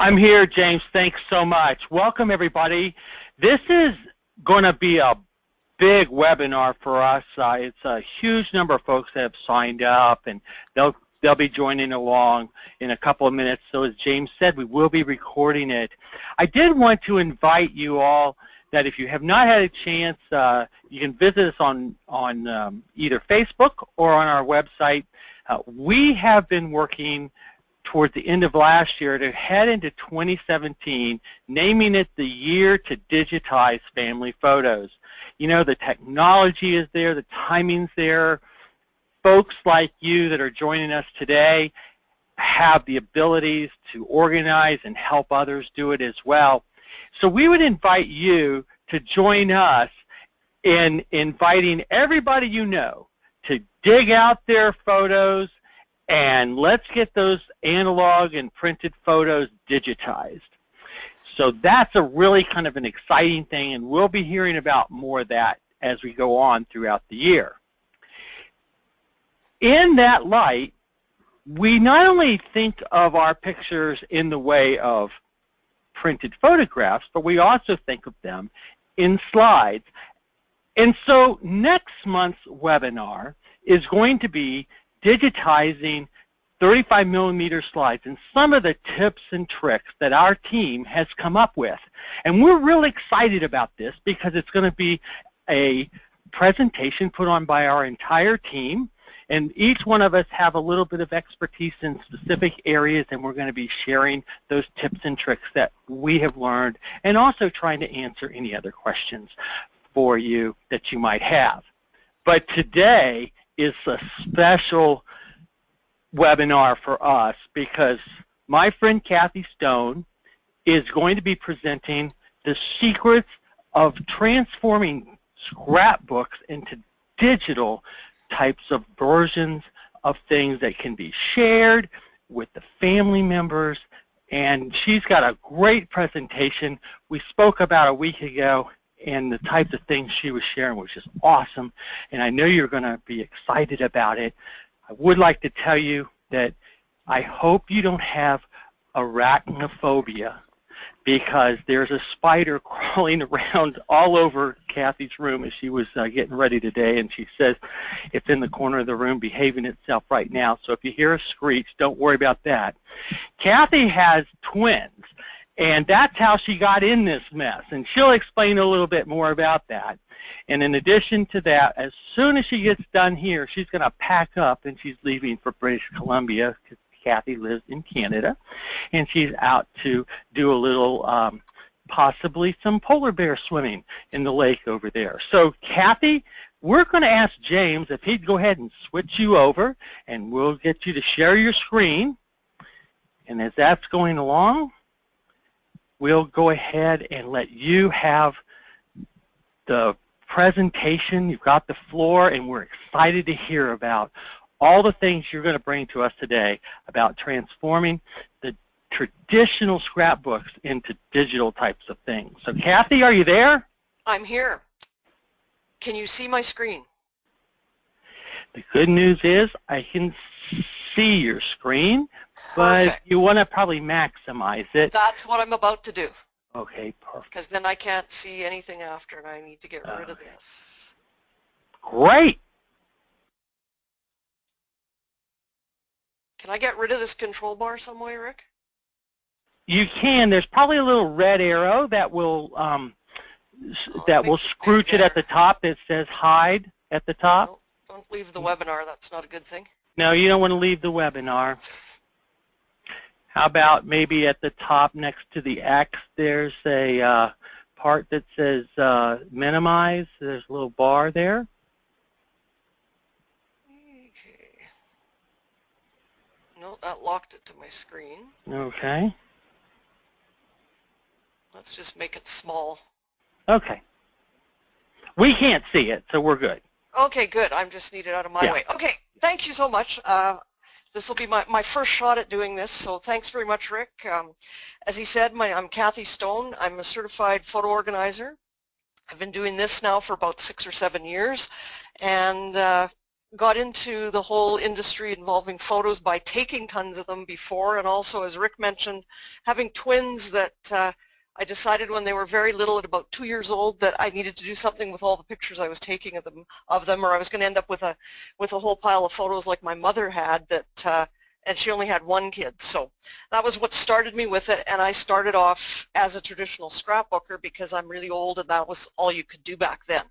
I'm here, James. Thanks so much. Welcome, everybody. This is going to be a big webinar for us. It's a huge number of folks that have signed up, and they'll be joining along in a couple of minutes. So as James said, we will be recording it. I did want to invite you all that if you have not had a chance, you can visit us on either Facebook or on our website. We have been working towards the end of last year to head into 2017, naming it the year to digitize family photos. You know, the technology is there, the timing's there. Folks like you that are joining us today have the abilities to organize and help others do it as well. So we would invite you to join us in inviting everybody you know to dig out their photos, and let's get those analog and printed photos digitized. So that's a really kind of an exciting thing, and we'll be hearing about more of that as we go on throughout the year. In that light, we not only think of our pictures in the way of printed photographs, but we also think of them in slides. And so next month's webinar is going to be digitizing 35mm slides and some of the tips and tricks that our team has come up with. And we're really excited about this because it's going to be a presentation put on by our entire team, and each one of us have a little bit of expertise in specific areas, and we're going to be sharing those tips and tricks that we have learned, and also trying to answer any other questions for you that you might have. But today is a special webinar for us because my friend Kathy Stone is going to be presenting the secrets of transforming scrapbooks into digital types of versions of things that can be shared with the family members. And she's got a great presentation. We spoke about a week ago, and the types of things she was sharing was just awesome, and I know you're going to be excited about it. I would like to tell you that I hope you don't have arachnophobia, because there's a spider crawling around all over Kathy's room as she was getting ready today, and she says it's in the corner of the room behaving itself right now. So if you hear a screech, don't worry about that. Kathy has twins, and that's how she got in this mess, and she'll explain a little bit more about that. And in addition to that, as soon as she gets done here, she's going to pack up, and she's leaving for British Columbia, because Kathy lives in Canada, and she's out to do a little, possibly some polar bear swimming in the lake over there. So Kathy, we're going to ask James if he'd go ahead and switch you over, and we'll get you to share your screen. And as that's going along, we'll go ahead and let you have the presentation. You've got the floor, and we're excited to hear about all the things you're going to bring to us today about transforming the traditional scrapbooks into digital types of things. So Kathy, are you there? I'm here. Can you see my screen? The good news is I can see your screen, but Perfect. you want to probably maximize it. That's what I'm about to do. Okay, perfect. Because then I can't see anything after, and I need to get rid of this. Great. Can I get rid of this control bar some way, Rick? You can. There's probably a little red arrow that will scrooch it at the top that says hide at the top. No, don't leave the webinar. That's not a good thing. No, you don't want to leave the webinar. How about maybe at the top next to the X, there's a part that says minimize. There's a little bar there. Okay. No, that locked it to my screen. Okay. Let's just make it small. Okay. We can't see it, so we're good. Okay, good. I'm just needed out of my way. Okay, thank you so much. This will be my first shot at doing this, so thanks very much, Rick. As he said, I'm Kathy Stone. I'm a certified photo organizer. I've been doing this now for about 6 or 7 years, and got into the whole industry involving photos by taking tons of them before, and also, as Rick mentioned, having twins that I decided when they were very little, at about 2 years old, that I needed to do something with all the pictures I was taking of them, or I was going to end up with a whole pile of photos like my mother had, and she only had one kid. So that was what started me with it, and I started off as a traditional scrapbooker because I'm really old and that was all you could do back then.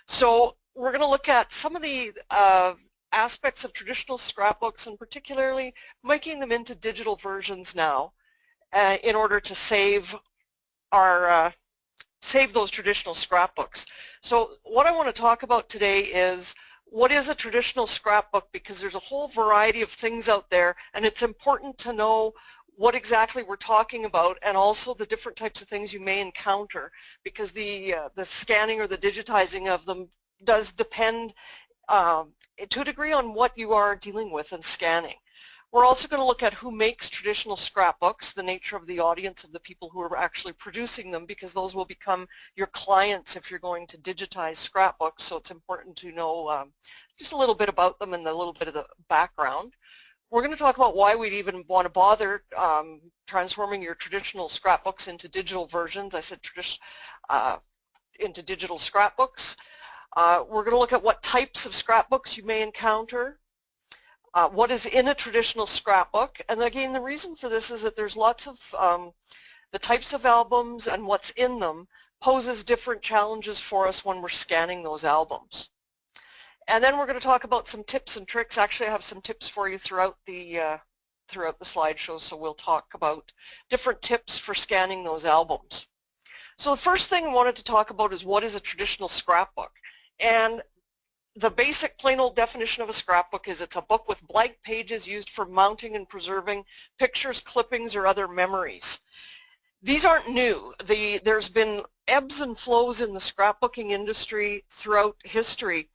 So we're going to look at some of the aspects of traditional scrapbooks, and particularly making them into digital versions now in order to save those traditional scrapbooks. So what I want to talk about today is what is a traditional scrapbook, because there's a whole variety of things out there, and it's important to know what exactly we're talking about, and also the different types of things you may encounter, because the scanning or the digitizing of them does depend to a degree on what you are dealing with and scanning. We're also going to look at who makes traditional scrapbooks, the nature of the audience of the people who are actually producing them, because those will become your clients if you're going to digitize scrapbooks, so it's important to know just a little bit about them and a little bit of the background. We're going to talk about why we'd even want to bother transforming your traditional scrapbooks into digital versions. I said into digital scrapbooks. We're going to look at what types of scrapbooks you may encounter. What is in a traditional scrapbook, and again the reason for this is that there's lots of the types of albums and what's in them poses different challenges for us when we're scanning those albums. And then we're going to talk about some tips and tricks. Actually, I have some tips for you throughout the slideshow, so we'll talk about different tips for scanning those albums. So the first thing I wanted to talk about is what is a traditional scrapbook. And the basic plain old definition of a scrapbook is it's a book with blank pages used for mounting and preserving pictures, clippings, or other memories. These aren't new. There's been ebbs and flows in the scrapbooking industry throughout history.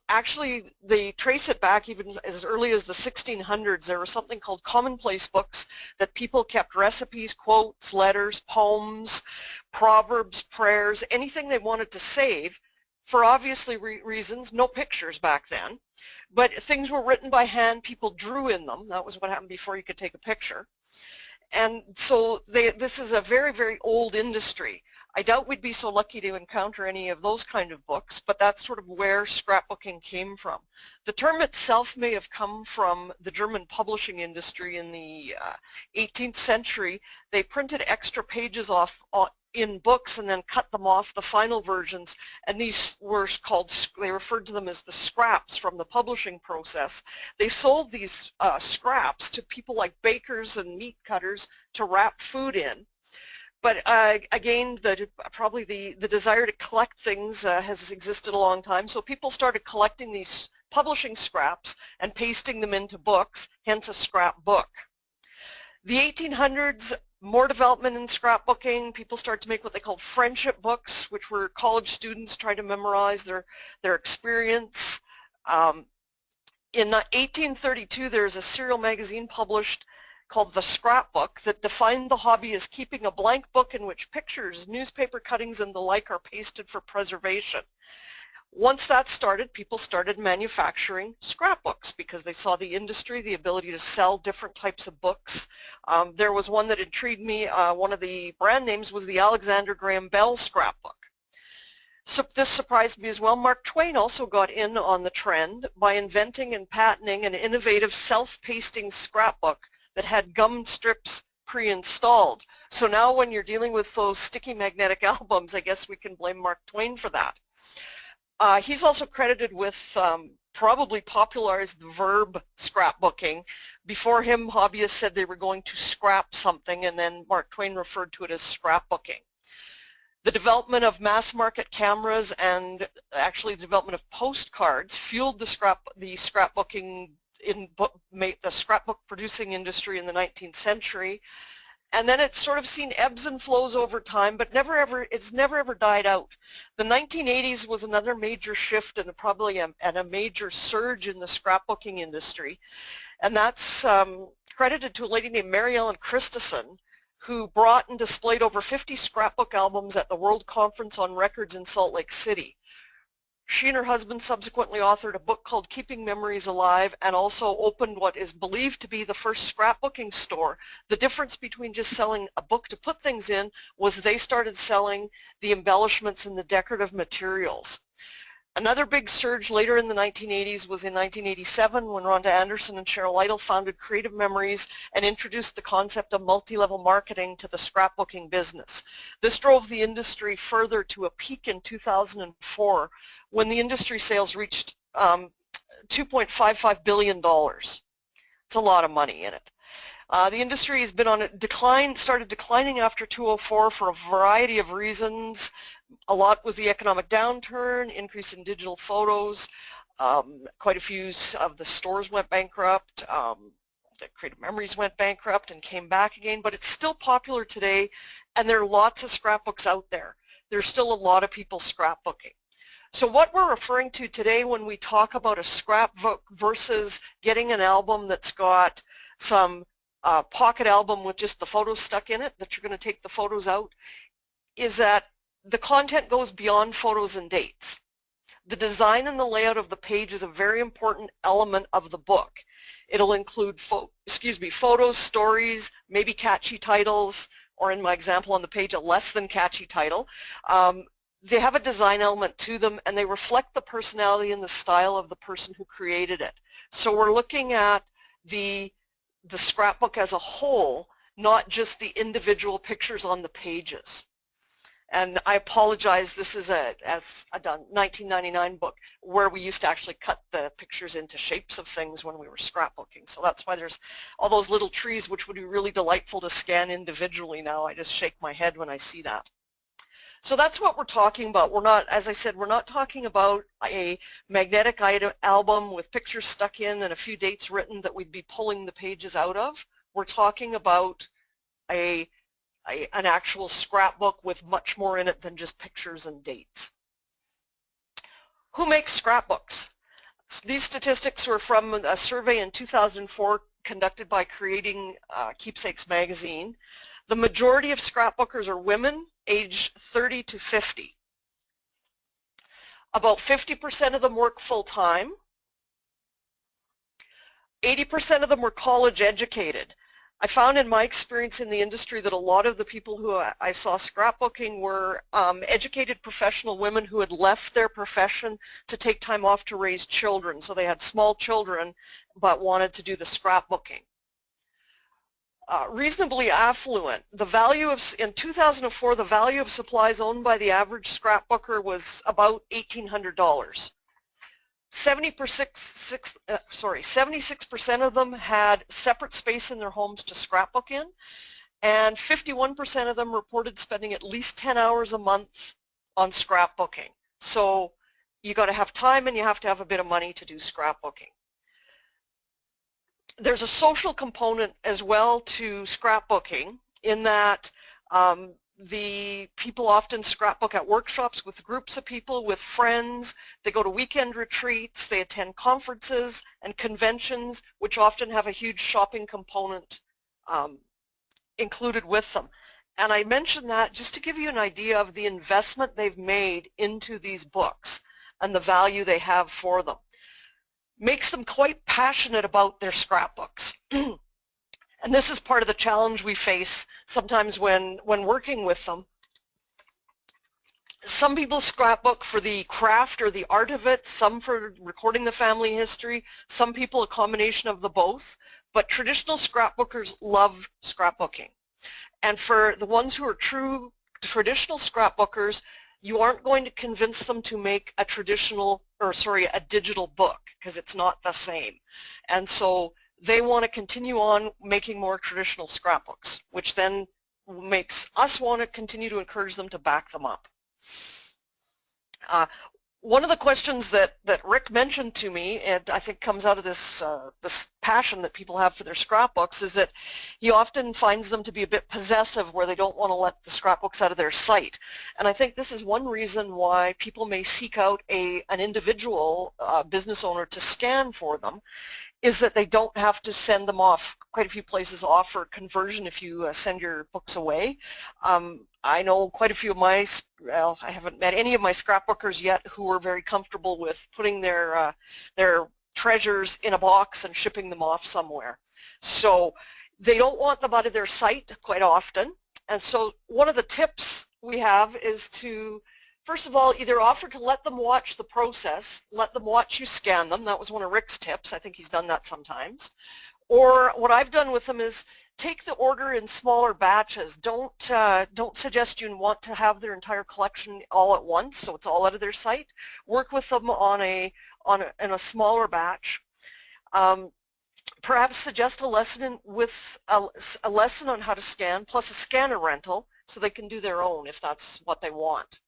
Actually, they trace it back even as early as the 1600s. There was something called commonplace books that people kept recipes, quotes, letters, poems, proverbs, prayers, anything they wanted to save. For obviously reasons, no pictures back then, but things were written by hand, people drew in them. That was what happened before you could take a picture. And so this is a very, very old industry. I doubt we'd be so lucky to encounter any of those kind of books, but that's sort of where scrapbooking came from. The term itself may have come from the German publishing industry in the 18th century. They printed extra pages off in books and then cut them off, the final versions, and these were called, they referred to them as the scraps from the publishing process. They sold these scraps to people like bakers and meat cutters to wrap food in. But again, probably the desire to collect things has existed a long time, so people started collecting these publishing scraps and pasting them into books, hence a scrapbook. The 1800s, more development in scrapbooking. People started to make what they called friendship books, which were college students trying to memorize their experience. In 1832, there's a serial magazine published called The Scrapbook that defined the hobby as keeping a blank book in which pictures, newspaper cuttings, and the like are pasted for preservation. Once that started, people started manufacturing scrapbooks because they saw the industry, the ability to sell different types of books. There was one that intrigued me. One of the brand names was the Alexander Graham Bell scrapbook. So this surprised me as well. Mark Twain also got in on the trend by inventing and patenting an innovative self-pasting scrapbook that had gum strips pre-installed. So now when you're dealing with those sticky magnetic albums, I guess we can blame Mark Twain for that. He's also credited with probably popularized the verb scrapbooking. Before him, hobbyists said they were going to scrap something, and then Mark Twain referred to it as scrapbooking. The development of mass market cameras and actually the development of postcards fueled the scrapbooking in the scrapbook producing industry in the 19th century. And then it's sort of seen ebbs and flows over time, but it's never ever died out. The 1980s was another major shift and probably a major surge in the scrapbooking industry. And that's credited to a lady named Mary Ellen Christensen, who brought and displayed over 50 scrapbook albums at the World Conference on Records in Salt Lake City. She and her husband subsequently authored a book called Keeping Memories Alive and also opened what is believed to be the first scrapbooking store. The difference between just selling a book to put things in was they started selling the embellishments and the decorative materials. Another big surge later in the 1980s was in 1987 when Rhonda Anderson and Cheryl Lytle founded Creative Memories and introduced the concept of multi-level marketing to the scrapbooking business. This drove the industry further to a peak in 2004 when the industry sales reached $2.55 billion. It's a lot of money in it. The industry has been on a decline, started declining after 2004 for a variety of reasons. A lot was the economic downturn, increase in digital photos, quite a few of the stores went bankrupt, the Creative Memories went bankrupt and came back again, but it's still popular today and there are lots of scrapbooks out there. There's still a lot of people scrapbooking. So what we're referring to today when we talk about a scrapbook versus getting an album that's got some pocket album with just the photos stuck in it that you're going to take the photos out, is that the content goes beyond photos and dates. The design and the layout of the page is a very important element of the book. It'll include photos, stories, maybe catchy titles, or in my example on the page, a less than catchy title. They have a design element to them and they reflect the personality and the style of the person who created it. So we're looking at the scrapbook as a whole, not just the individual pictures on the pages. And I apologize, this is a 1999 book where we used to actually cut the pictures into shapes of things when we were scrapbooking. So that's why there's all those little trees which would be really delightful to scan individually now. I just shake my head when I see that. So that's what we're talking about. We're not, as I said, we're not talking about a magnetic album with pictures stuck in and a few dates written that we'd be pulling the pages out of. We're talking about an actual scrapbook with much more in it than just pictures and dates. Who makes scrapbooks? These statistics were from a survey in 2004 conducted by Creating Keepsakes magazine. The majority of scrapbookers are women aged 30 to 50. About 50% of them work full-time. 80% of them were college educated. I found in my experience in the industry that a lot of the people who I saw scrapbooking were educated professional women who had left their profession to take time off to raise children. So they had small children but wanted to do the scrapbooking. Reasonably affluent. The value of, in 2004, the value of supplies owned by the average scrapbooker was about $1,800. 76% of them had separate space in their homes to scrapbook in, and 51% of them reported spending at least 10 hours a month on scrapbooking. So you got to have time and you have to have a bit of money to do scrapbooking. There's a social component as well to scrapbooking in that the people often scrapbook at workshops with groups of people, with friends. They go to weekend retreats, they attend conferences and conventions, which often have a huge shopping component included with them. And I mention that just to give you an idea of the investment they've made into these books and the value they have for them. Makes them quite passionate about their scrapbooks. And this is part of the challenge we face sometimes when working with them. Some people scrapbook for the craft or the art of it, some for recording the family history, some people a combination of the both, but traditional scrapbookers love scrapbooking. And for the ones who are true traditional scrapbookers, you aren't going to convince them to make a a digital book, because it's not the same. And so they want to continue on making more traditional scrapbooks, which then makes us want to continue to encourage them to back them up. One of the questions that Rick mentioned to me, and I think comes out of this passion that people have for their scrapbooks, is that he often finds them to be a bit possessive, where they don't want to let the scrapbooks out of their sight. And I think this is one reason why people may seek out an individual business owner to scan for them, is that they don't have to send them off. Quite a few places offer conversion if you send your books away. I know quite a few of my, well, I haven't met any of my scrapbookers yet who are very comfortable with putting their treasures in a box and shipping them off somewhere. So they don't want them out of their sight quite often. And so one of the tips we have is to, first of all, either offer to let them watch the process, let them watch you scan them. That was one of Rick's tips. I think he's done that sometimes. Or what I've done with them is take the order in smaller batches. Don't suggest you want to have their entire collection all at once, so it's all out of their sight. Work with them in a smaller batch. Perhaps suggest a lesson with a lesson on how to scan, plus a scanner rental, so they can do their own if that's what they want.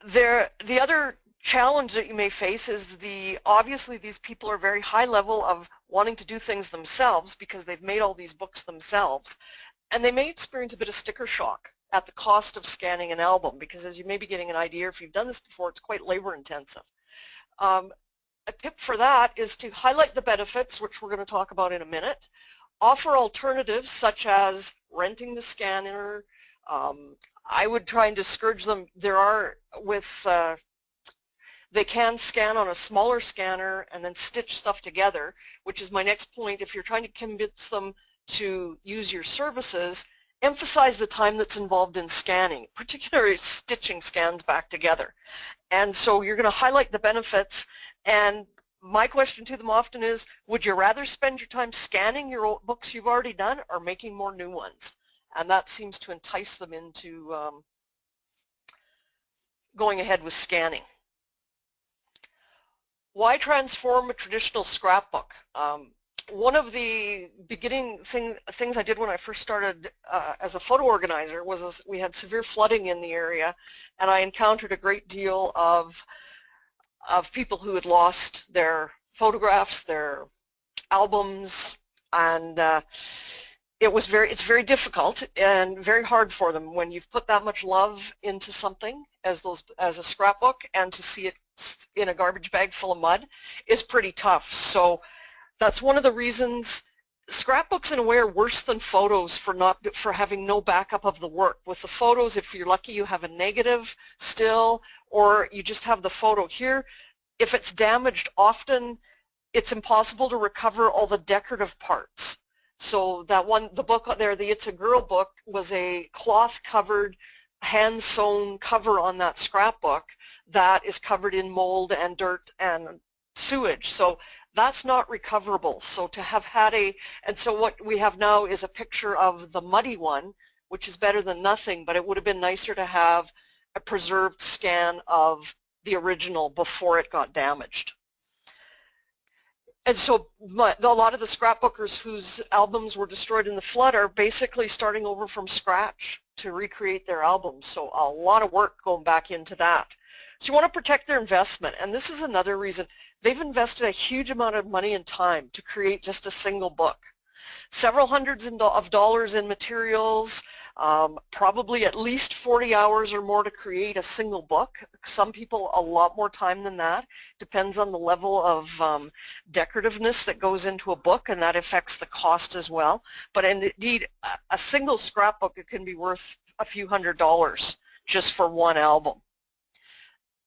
The other challenge that you may face is obviously these people are very high level of wanting to do things themselves because they've made all these books themselves, and they may experience a bit of sticker shock at the cost of scanning an album, because as you may be getting an idea, if you've done this before, it's quite labor intensive. A tip for that is to highlight the benefits, which we're going to talk about in a minute, offer alternatives such as renting the scanner. I would try and discourage them. They can scan on a smaller scanner and then stitch stuff together, which is my next point. If you're trying to convince them to use your services, emphasize the time that's involved in scanning, particularly stitching scans back together. And so you're going to highlight the benefits, and my question to them often is, would you rather spend your time scanning your old books you've already done or making more new ones? And that seems to entice them into going ahead with scanning. Why transform a traditional scrapbook? One of the beginning things I did when I first started as a photo organizer was we had severe flooding in the area, and I encountered a great deal of people who had lost their photographs, their albums, and it's very difficult and very hard for them when you've put that much love into something as a scrapbook, and to see it in a garbage bag full of mud is pretty tough. So that's one of the reasons scrapbooks in a way are worse than photos for having no backup of the work. With the photos, if you're lucky, you have a negative still, or you just have the photo here. If it's damaged, often it's impossible to recover all the decorative parts. So the book there, the It's a Girl book, was a cloth covered, hand sewn cover on that scrapbook that is covered in mold and dirt and sewage. So that's not recoverable. So to have had and so what we have now is a picture of the muddy one, which is better than nothing, but it would have been nicer to have a preserved scan of the original before it got damaged. And so a lot of the scrapbookers whose albums were destroyed in the flood are basically starting over from scratch to recreate their albums. So a lot of work going back into that. So you want to protect their investment, and this is another reason. They've invested a huge amount of money and time to create just a single book. Several hundreds of dollars in materials, probably at least 40 hours or more to create a single book. Some people a lot more time than that. Depends on the level of decorativeness that goes into a book, and that affects the cost as well. But indeed, a single scrapbook, it can be worth a few $100s just for one album.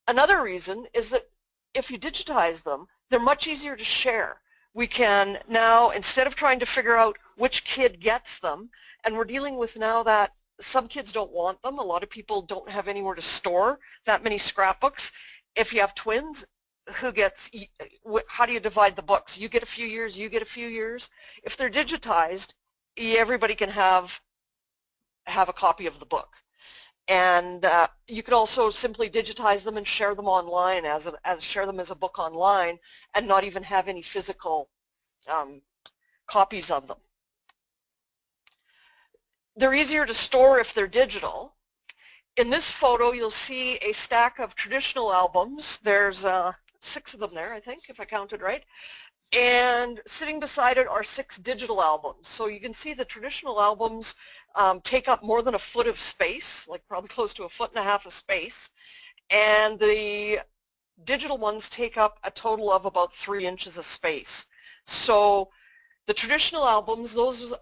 Another reason is that if you digitize them, they're much easier to share. We can now, instead of trying to figure out which kid gets them, and we're dealing with now that some kids don't want them, a lot of people don't have anywhere to store that many scrapbooks. If you have twins, how do you divide the books? You get a few years, you get a few years. If they're digitized, everybody can have a copy of the book. And you could also simply digitize them and share them online share them as a book online, and not even have any physical copies of them. They're easier to store if they're digital. In this photo, you'll see a stack of traditional albums. There's 6 of them there, I think, if I counted right. And sitting beside it are 6 digital albums. So you can see the traditional albums take up more than a foot of space, like probably close to 1.5 feet of space. And the digital ones take up a total of about 3 inches of space. So the traditional albums, those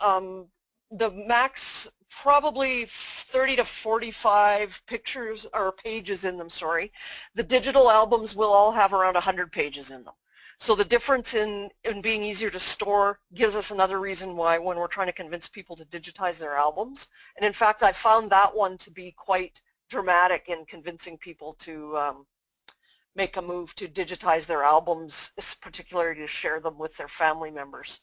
the max probably 30 to 45 pictures or pages in them, sorry. The digital albums will all have around 100 pages in them. So the difference in being easier to store gives us another reason why when we're trying to convince people to digitize their albums. And in fact, I found that one to be quite dramatic in convincing people to make a move to digitize their albums, particularly to share them with their family members.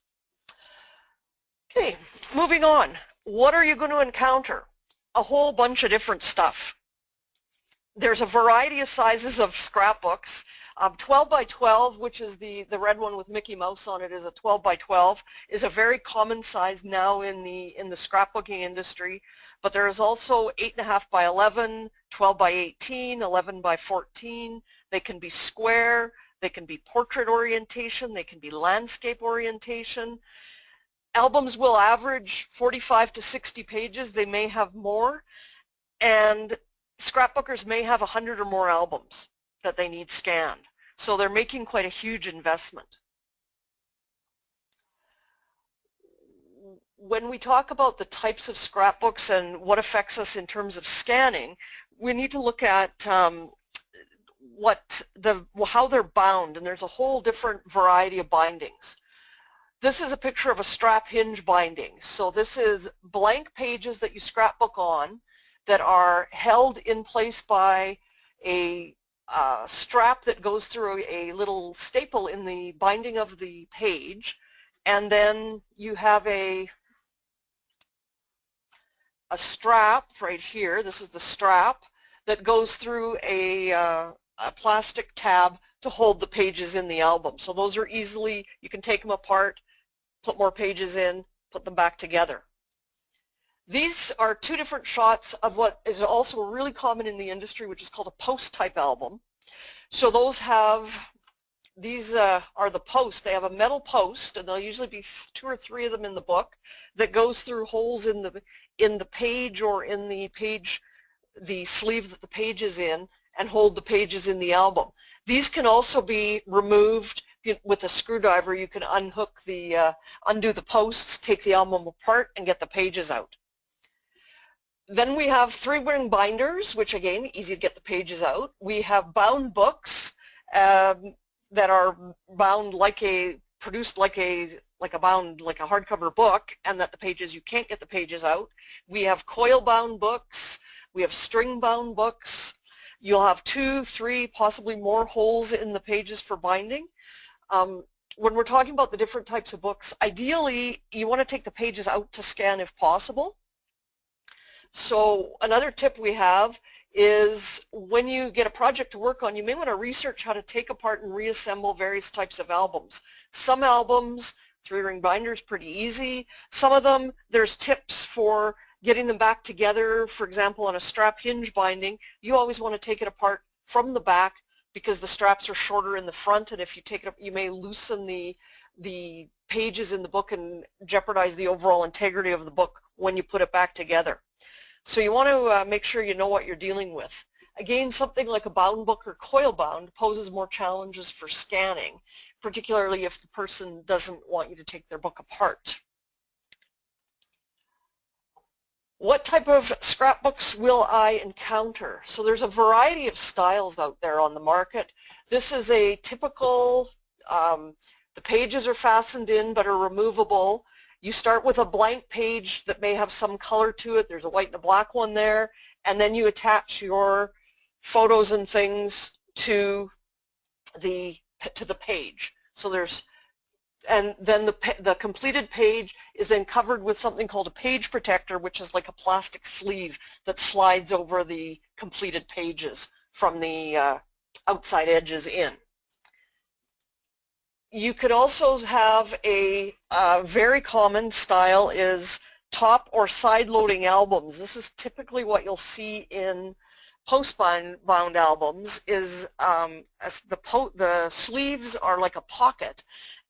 Okay, moving on. What are you going to encounter? A whole bunch of different stuff. There's a variety of sizes of scrapbooks. 12 by 12, which is the red one with Mickey Mouse on it, is a 12 by 12, is a very common size now in the scrapbooking industry. But there is also 8.5 by 11, 12 by 18, 11 by 14. They can be square, they can be portrait orientation, they can be landscape orientation. Albums will average 45 to 60 pages. They may have more, and scrapbookers may have 100 or more albums that they need scanned. So they're making quite a huge investment. When we talk about the types of scrapbooks and what affects us in terms of scanning, we need to look at how they're bound, and there's a whole different variety of bindings. This is a picture of a strap hinge binding. So this is blank pages that you scrapbook on that are held in place by a strap that goes through a little staple in the binding of the page, and then you have a strap right here. This is the strap that goes through a plastic tab to hold the pages in the album. So those are easily, you can take them apart, put more pages in, put them back together. These are two different shots of what is also really common in the industry, which is called a post type album. So those have, these are the posts. They have a metal post, and there'll usually be 2 or 3 of them in the book that goes through holes in the page or in the page, the sleeve that the page is in, and hold the pages in the album. These can also be removed with a screwdriver. You can unhook the, undo the posts, take the album apart, and get the pages out. Then we have 3-ring binders, which again, easy to get the pages out. We have bound books that are bound produced like a hardcover book, and that the pages, you can't get the pages out. We have coil bound books. We have string bound books. You'll have 2, 3, possibly more holes in the pages for binding. When we're talking about the different types of books, ideally you want to take the pages out to scan if possible. So another tip we have is when you get a project to work on, you may want to research how to take apart and reassemble various types of albums. Some albums, 3-ring binder is pretty easy. Some of them, there's tips for getting them back together. For example, on a strap hinge binding, you always want to take it apart from the back because the straps are shorter in the front, and if you take it up, you may loosen the pages in the book and jeopardize the overall integrity of the book when you put it back together. So you want to make sure you know what you're dealing with. Again, something like a bound book or coil bound poses more challenges for scanning, particularly if the person doesn't want you to take their book apart. What type of scrapbooks will I encounter? So there's a variety of styles out there on the market. This is a typical, the pages are fastened in but are removable. You start with a blank page that may have some color to it. There's a white and a black one there, and then you attach your photos and things to the page. So there's, and then the completed page is then covered with something called a page protector, which is like a plastic sleeve that slides over the completed pages from the outside edges in. You could also have a very common style is top or side loading albums. This is typically what you'll see in post-bound albums is the sleeves are like a pocket,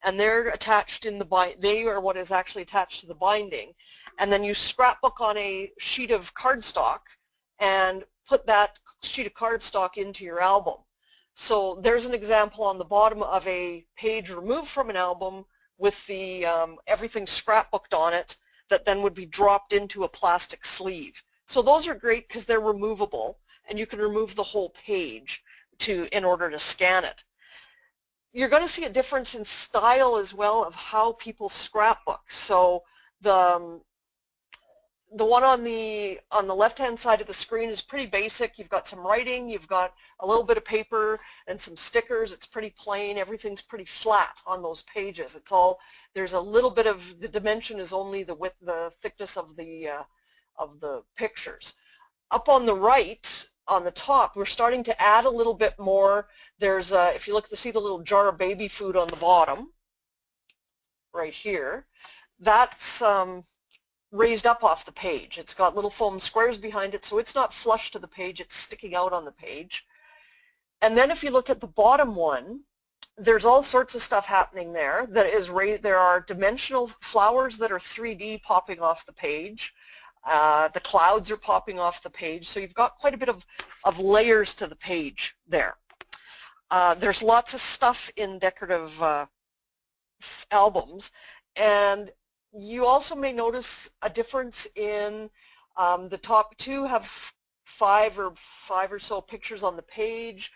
and they're attached in the they are what is actually attached to the binding, and then you scrapbook on a sheet of cardstock and put that sheet of cardstock into your album. So there's an example on the bottom of a page removed from an album with the everything scrapbooked on it. that then would be dropped into a plastic sleeve. So those are great because they're removable, and you can remove the whole page in order to scan it. You're going to see a difference in style as well of how people scrapbook. So the one on the left-hand side of the screen is pretty basic. You've got some writing, you've got a little bit of paper and some stickers. It's pretty plain. Everything's pretty flat on those pages. It's all, there's a little bit of, the dimension is only the width, the thickness of the pictures. Up on the right, on the top, we're starting to add a little bit more. There's if you look to see the little jar of baby food on the bottom, right here, that's raised up off the page. It's got little foam squares behind it, so it's not flush to the page, it's sticking out on the page. And then if you look at the bottom one, there's all sorts of stuff happening there. There are dimensional flowers that are 3D popping off the page. The clouds are popping off the page, so you've got quite a bit of layers to the page there. There's lots of stuff in decorative albums, and you also may notice a difference in the top two have five or so pictures on the page.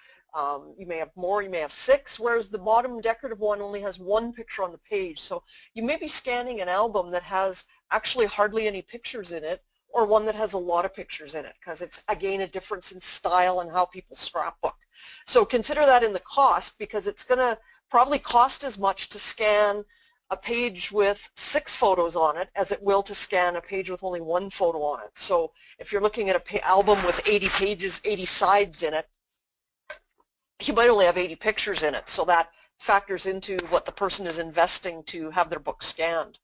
You may have more, you may have 6, whereas the bottom decorative one only has 1 picture on the page. So you may be scanning an album that has actually hardly any pictures in it, or one that has a lot of pictures in it, because it's, again, a difference in style and how people scrapbook. So consider that in the cost, because it's going to probably cost as much to scan a page with 6 photos on it as it will to scan a page with only 1 photo on it. So if you're looking at an album with 80 pages, 80 sides in it, you might only have 80 pictures in it. So that factors into what the person is investing to have their book scanned.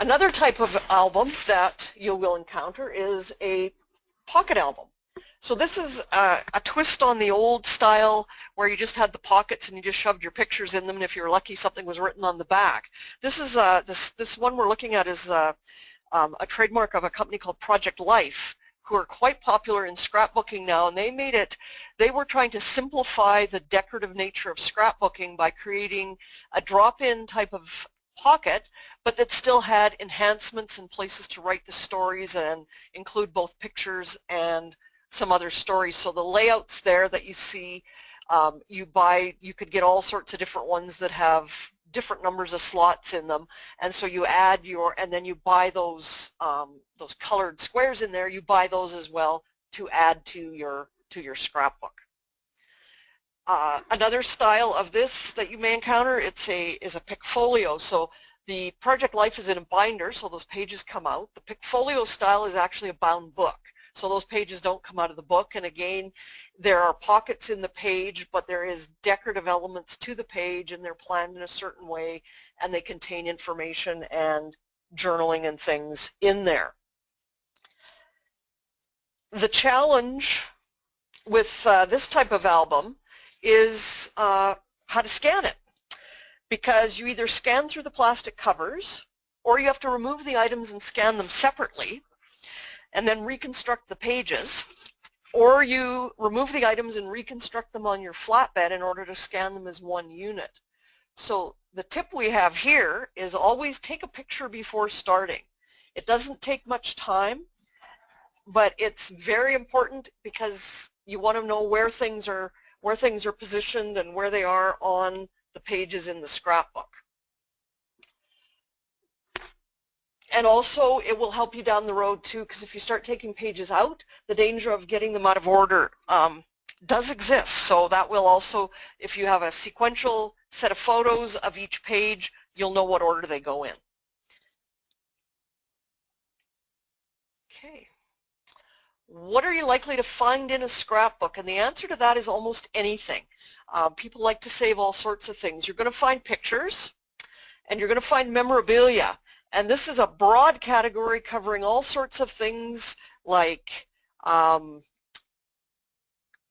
Another type of album that you will encounter is a pocket album. So this is a twist on the old style where you just had the pockets and you just shoved your pictures in them, and if you were lucky, something was written on the back. This is this one we're looking at is a trademark of a company called Project Life, who are quite popular in scrapbooking now, and they were trying to simplify the decorative nature of scrapbooking by creating a drop-in type of pocket, but that still had enhancements and places to write the stories and include both pictures and some other stories. So the layouts there that you see, you could get all sorts of different ones that have different numbers of slots in them, and so you add and then you buy those colored squares in there. You buy those as well to add to your scrapbook. Another style of this that you may encounter, is a pickfolio. So the Project Life is in a binder, so those pages come out. The pickfolio style is actually a bound book, so those pages don't come out of the book. And again, there are pockets in the page, but there is decorative elements to the page, and they're planned in a certain way, and they contain information and journaling and things in there. The challenge with this type of album is how to scan it, because you either scan through the plastic covers, or you have to remove the items and scan them separately and then reconstruct the pages, or you remove the items and reconstruct them on your flatbed in order to scan them as one unit. So the tip we have here is always take a picture before starting. It doesn't take much time, but it's very important because you want to know where things are positioned and where they are on the pages in the scrapbook. And also it will help you down the road too, because if you start taking pages out, the danger of getting them out of order does exist. So that will also, if you have a sequential set of photos of each page, you'll know what order they go in. Okay. What are you likely to find in a scrapbook? And the answer to that is almost anything. People like to save all sorts of things. You're going to find pictures, and you're going to find memorabilia. And this is a broad category covering all sorts of things like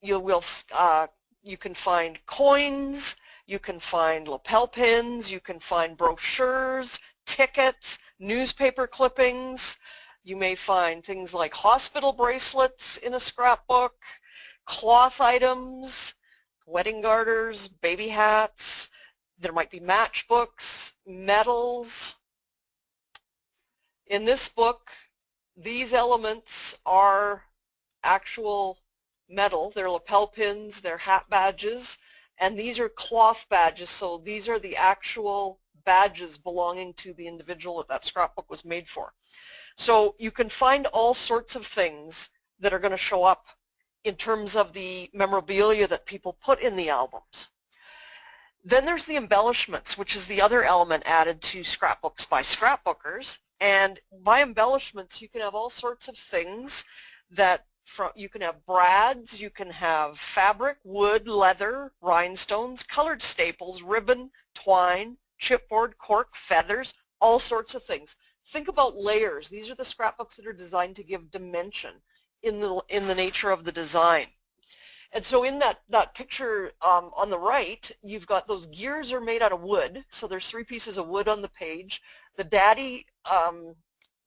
you can find coins, you can find lapel pins, you can find brochures, tickets, newspaper clippings. You may find things like hospital bracelets in a scrapbook, cloth items, wedding garters, baby hats. There might be matchbooks. metals. In this book, these elements are actual metal. They're lapel pins, they're hat badges, and these are cloth badges, so these are the actual badges belonging to the individual that that scrapbook was made for. So you can find all sorts of things that are going to show up in terms of the memorabilia that people put in the albums. Then there's the embellishments, which is the other element added to scrapbooks by scrapbookers. And by embellishments, you can have all sorts of things that you can have brads, you can have fabric, wood, leather, rhinestones, colored staples, ribbon, twine, chipboard, cork, feathers, all sorts of things. Think about layers. These are the scrapbooks that are designed to give dimension in the nature of the design. And so in that picture on the right, you've got those gears are made out of wood. So there's 3 pieces of wood on the page. The daddy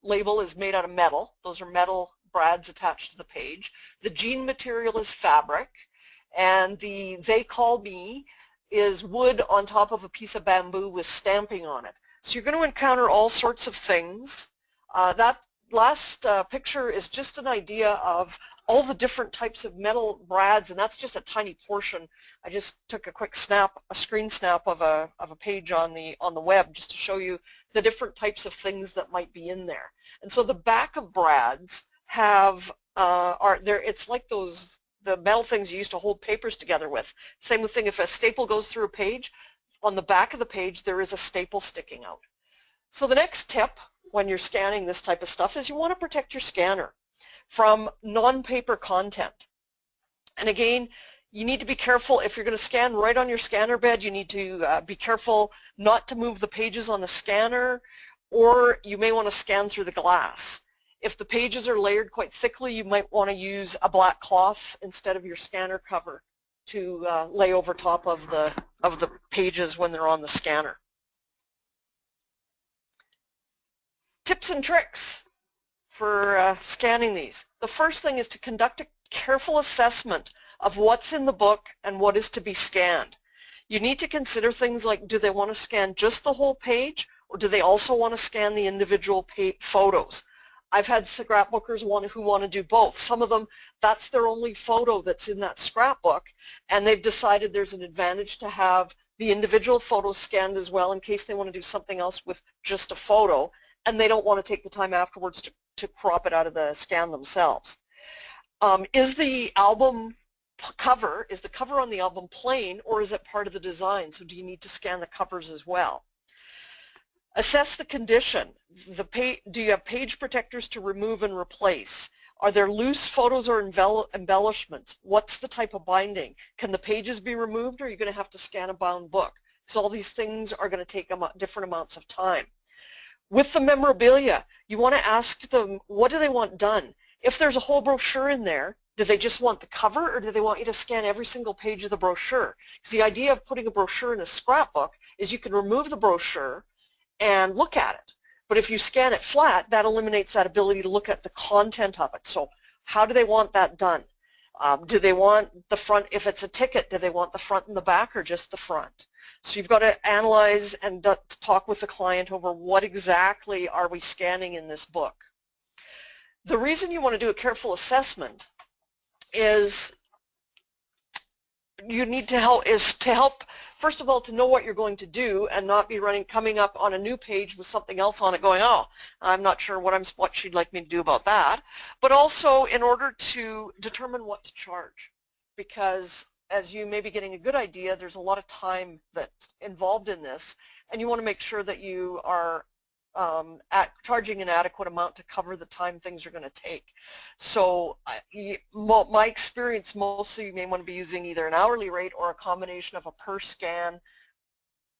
label is made out of metal. Those are metal brads attached to the page. The jean material is fabric. And the they call me is wood on top of a piece of bamboo with stamping on it. So you're going to encounter all sorts of things. That last picture is just an idea of all the different types of metal brads, and that's just a tiny portion. I just took a quick snap, a screen snap of a page on the web just to show you the different types of things that might be in there. And so the back of brads have it's like the metal things you used to hold papers together with. Same thing, if a staple goes through a page, on the back of the page there is a staple sticking out. So the next tip when you're scanning this type of stuff is you want to protect your scanner from non-paper content. And again, you need to be careful if you're going to scan right on your scanner bed. You need to be careful not to move the pages on the scanner, or you may want to scan through the glass. If the pages are layered quite thickly, you might want to use a black cloth instead of your scanner cover to lay over top of the pages when they're on the scanner. Tips and tricks for scanning these. The first thing is to conduct a careful assessment of what's in the book and what is to be scanned. You need to consider things like, do they want to scan just the whole page, or do they also want to scan the individual photos? I've had scrapbookers who want to do both. Some of them, that's their only photo that's in that scrapbook, and they've decided there's an advantage to have the individual photos scanned as well in case they want to do something else with just a photo, and they don't want to take the time afterwards to crop it out of the scan themselves. Is the cover on the album plain, or is it part of the design? So do you need to scan the covers as well? Assess the condition. Do you have page protectors to remove and replace? Are there loose photos or embellishments? What's the type of binding? Can the pages be removed, or are you going to have to scan a bound book? Because all these things are going to take different amounts of time. With the memorabilia, you want to ask them, what do they want done? If there's a whole brochure in there, do they just want the cover, or do they want you to scan every single page of the brochure? Because the idea of putting a brochure in a scrapbook is you can remove the brochure and look at it. But if you scan it flat, that eliminates that ability to look at the content of it. So how do they want that done? Do they want the front, if it's a ticket, do they want the front and the back, or just the front? So you've got to analyze and talk with the client over what exactly are we scanning in this book. The reason you want to do a careful assessment is you need to help, first of all, to know what you're going to do and not be coming up on a new page with something else on it going, oh, I'm not sure what she'd like me to do about that. But also in order to determine what to charge, because as you may be getting a good idea, there's a lot of time that's involved in this, and you want to make sure that you are charging an adequate amount to cover the time things are going to take. So my experience, mostly you may want to be using either an hourly rate or a combination of a per scan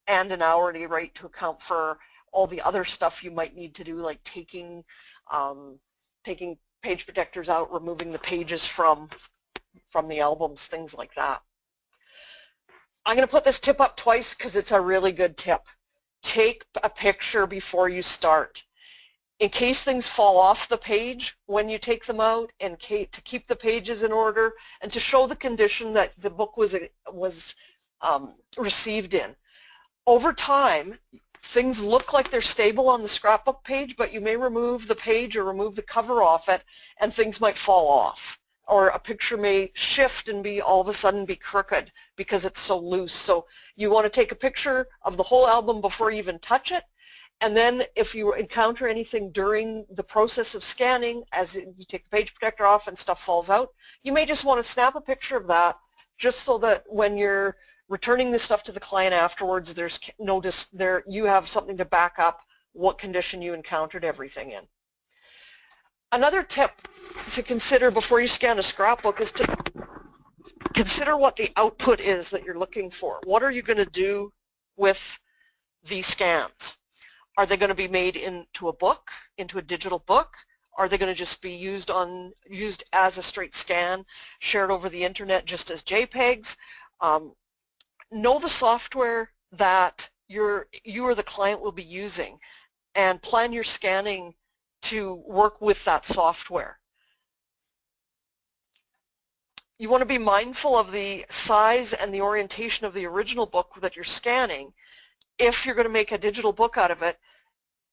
and an hourly rate to account for all the other stuff you might need to do, like taking page protectors out, removing the pages from the albums, things like that. I'm going to put this tip up twice because it's a really good tip. Take a picture before you start. In case things fall off the page when you take them out, and to keep the pages in order, and to show the condition that the book was received in. Over time, things look like they're stable on the scrapbook page, but you may remove the page or remove the cover off it and things might fall off. Or a picture may shift and be all of a sudden be crooked because it's so loose. So you want to take a picture of the whole album before you even touch it. And then if you encounter anything during the process of scanning, as you take the page protector off and stuff falls out, you may just want to snap a picture of that just so that when you're returning the stuff to the client afterwards, there's you have something to back up what condition you encountered everything in. Another tip to consider before you scan a scrapbook is to consider what the output is that you're looking for. What are you going to do with these scans? Are they going to be made into a book, into a digital book? Are they going to just be used as a straight scan, shared over the internet just as JPEGs? Know the software that you or the client will be using and plan your scanning to work with that software. You want to be mindful of the size and the orientation of the original book that you're scanning. If you're going to make a digital book out of it,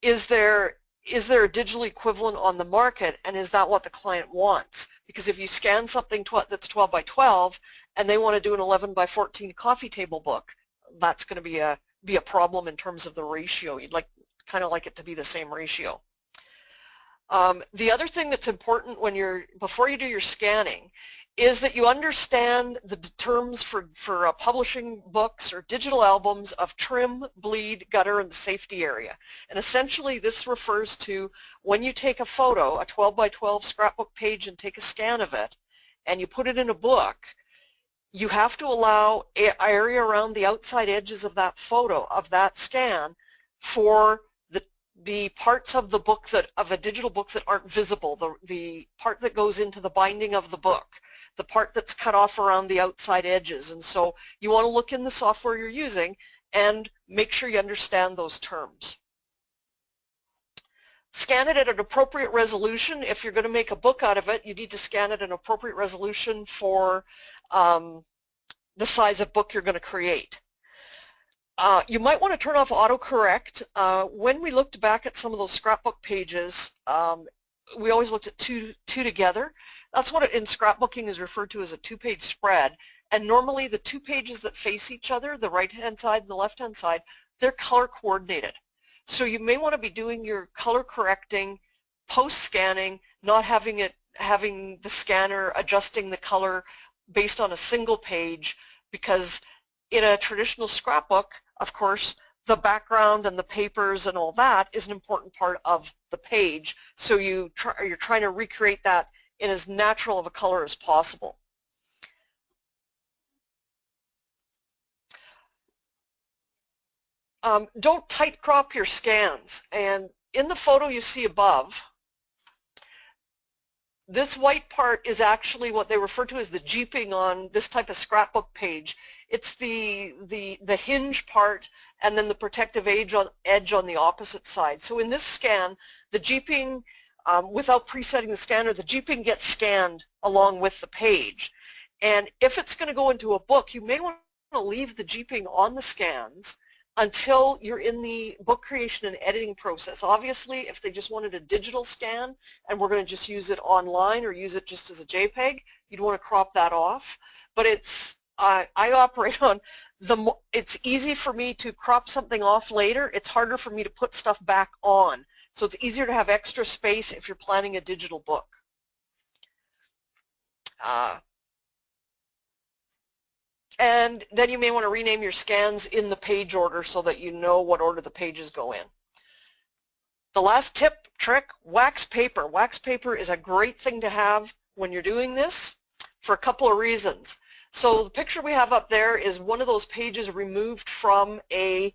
is there a digital equivalent on the market, and is that what the client wants? Because if you scan something that's 12 by 12 and they want to do an 11 by 14 coffee table book, that's going to be a problem in terms of the ratio. You'd kind of like it to be the same ratio. The other thing that's important before you do your scanning is that you understand the terms for publishing books or digital albums of trim, bleed, gutter, and the safety area. And essentially this refers to when you take a photo, a 12 by 12 scrapbook page, and take a scan of it, and you put it in a book, you have to allow an area around the outside edges of that photo, of that scan, for the parts of the book of a digital book that aren't visible, the part that goes into the binding of the book, the part that's cut off around the outside edges. And so you want to look in the software you're using and make sure you understand those terms. Scan it at an appropriate resolution. If you're going to make a book out of it, you need to scan it at an appropriate resolution for the size of book you're going to create. You might want to turn off autocorrect. When we looked back at some of those scrapbook pages, we always looked at two together. That's what in scrapbooking is referred to as a two-page spread. And normally the two pages that face each other, the right-hand side and the left-hand side, they're color coordinated. So you may want to be doing your color correcting post-scanning, not having the scanner adjusting the color based on a single page, because in a traditional scrapbook, of course, the background and the papers and all that is an important part of the page. So you're trying to recreate that in as natural of a color as possible. Don't tight crop your scans. And in the photo you see above, this white part is actually what they refer to as the jeeping on this type of scrapbook page. It's the hinge part and then the protective edge on the opposite side. So in this scan, the jeeping, without presetting the scanner, the jeeping gets scanned along with the page. And if it's going to go into a book, you may want to leave the jeeping on the scans until you're in the book creation and editing process. Obviously, if they just wanted a digital scan and we're going to just use it online or use it just as a JPEG, you'd want to crop that off. But I operate on it's easy for me to crop something off later. It's harder for me to put stuff back on. So it's easier to have extra space if you're planning a digital book. And then you may want to rename your scans in the page order so that you know what order the pages go in. The last trick, wax paper. Wax paper is a great thing to have when you're doing this for a couple of reasons. So the picture we have up there is one of those pages removed from a